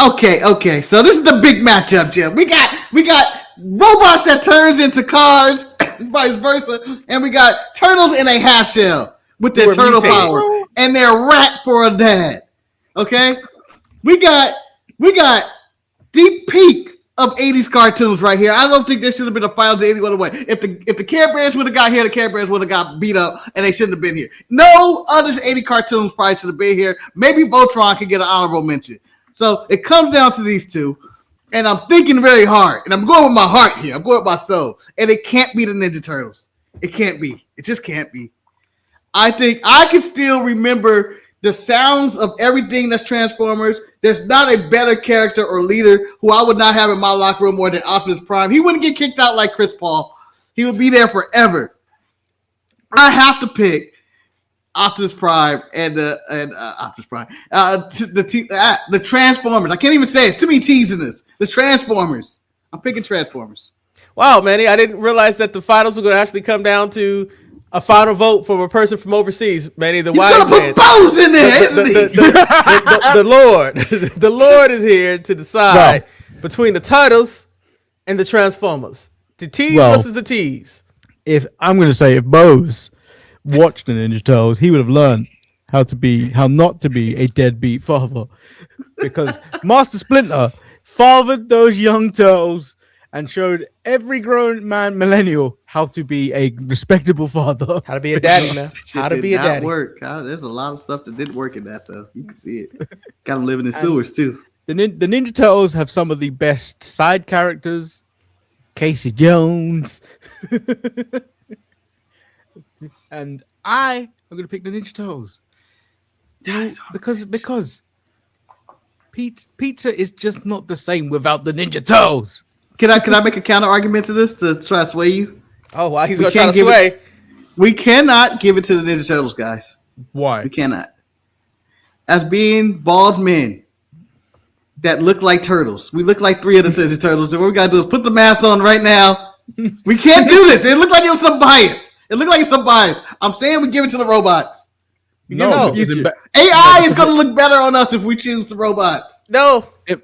Okay. So this is the big matchup, Jim. We got robots that turns into cars, vice versa, and we got turtles in a half shell with their turtle power, and they're rat for a dad. Okay, we got deep peak of 80s cartoons right here. I don't think there should have been a final to any other way. If the Care Bears would have got here, the Care Bears would have got beat up, and they shouldn't have been here. No other 80 cartoons probably should have been here. Maybe Voltron could get an honorable mention. So it comes down to these two, and I'm thinking very hard, and I'm going with my heart here. I'm going with my soul, and it can't be the Ninja Turtles. It can't be. It just can't be. I think I can still remember the sounds of everything that's Transformers. There's not a better character or leader who I would not have in my locker room more than Optimus Prime. He wouldn't get kicked out like Chris Paul. He would be there forever. I have to pick Optimus Prime and Optimus Prime. The Transformers. I can't even say it. It's too many T's in this. The Transformers. I'm picking Transformers. Wow, Manny, I didn't realize that the finals were going to actually come down to a final vote from a person from overseas, Manny, the wise man. Bows in there, isn't he? The Lord is here to decide between the Turtles and the Transformers. The T's versus the T's. If Bose watched the Ninja Turtles, he would have learned how not to be a deadbeat father, because Master Splinter fathered those young turtles and showed every grown man millennial how to be a respectable father. How to be a daddy, man. How to be a daddy. Work. There's a lot of stuff that didn't work in that, though. You can see it. Got to live in the sewers, too. The Ninja Turtles have some of the best side characters. Casey Jones. And I'm going to pick the Ninja Turtles. Because pizza is just not the same without the Ninja Turtles. Can I make a counter argument to this to try to sway you? Oh, wow. He's going to try to sway. We cannot give it to the Ninja Turtles, guys. Why? We cannot. As being bald men that look like turtles. We look like three of the Ninja Turtles. And what we got to do is put the mask on right now. We can't do this. It looked like it was some bias. I'm saying we give it to the robots. No. AI is going to look better on us if we choose the robots. No. It's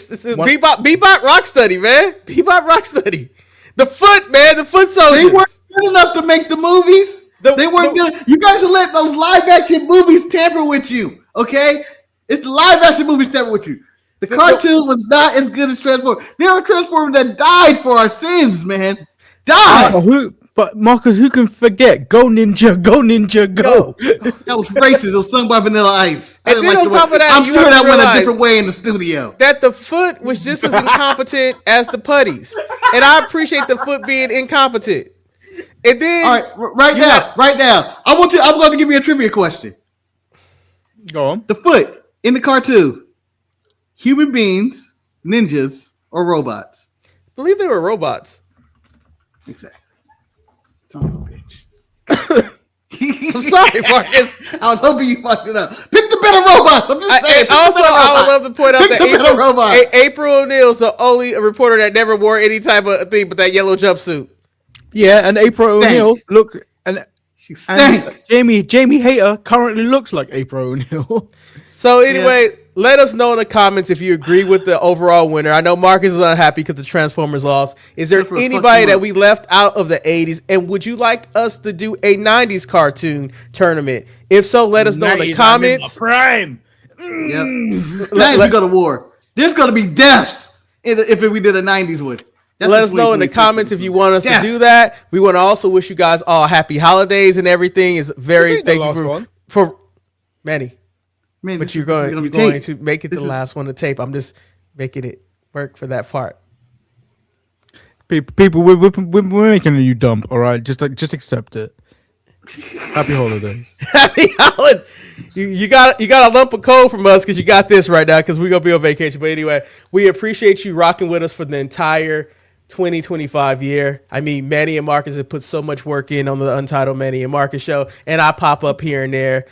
Bebop Rocksteady, man. Bebop Rocksteady. The foot, man. The foot soldiers. They weren't good enough to make the movies. They weren't good. You guys should let those live action movies tamper with you, okay? It's the live action movies tamper with you. The cartoon was not as good as Transformers. There are Transformers that died for our sins, man. Died. But Marcus, who can forget? Go Ninja, go Ninja, go! That was racist. It was sung by Vanilla Ice. I And didn't then like on the top way- of that, I'm you sure have to that went a realize different way in the studio. that the Foot was just as incompetent as the Putties, and I appreciate the Foot being incompetent. And then, All right, right now, I'm going to give you a trivia question. Go on. The Foot in the cartoon, human beings, ninjas, or robots? I believe they were robots. Exactly. Son of a bitch. I'm sorry, Marcus. I was hoping you fucked it up. Pick the better robots. I'm just saying. And also, I would love to point out Pick that the better robots. April O'Neil's the only reporter that never wore any type of thing but that yellow jumpsuit. Yeah, and April Stank. O'Neil, look, and She stank. Jamie Hayter currently looks like April O'Neil. So anyway, let us know in the comments if you agree with the overall winner. I know Marcus is unhappy because the Transformers lost. Is there Except for a anybody fucking that month. we left out of the 80s? And would you like us to do a 90s cartoon tournament? If so, let us know in the comments. Prime. Yep. Now if we go to war, there's going to be deaths if we did a 90s one. That's Let what us know in the 2026 comments is. if you want us Yeah. to do that. We want to also wish you guys all happy holidays and everything. Is very ain't the thank last you one. for Manny. Man, But this you're is going gonna be to tape. make it This the is- last one to tape. I'm just making it work for that part. People, we're making a new dump. All right, just accept it. Happy holidays. Happy holiday. You got a lump of coal from us because you got this right now because we're gonna be on vacation. But anyway, we appreciate you rocking with us for the entire 2025 year. I mean, Manny and Marcus have put so much work in on the Untitled Manny and Marcus show, and I pop up here and there.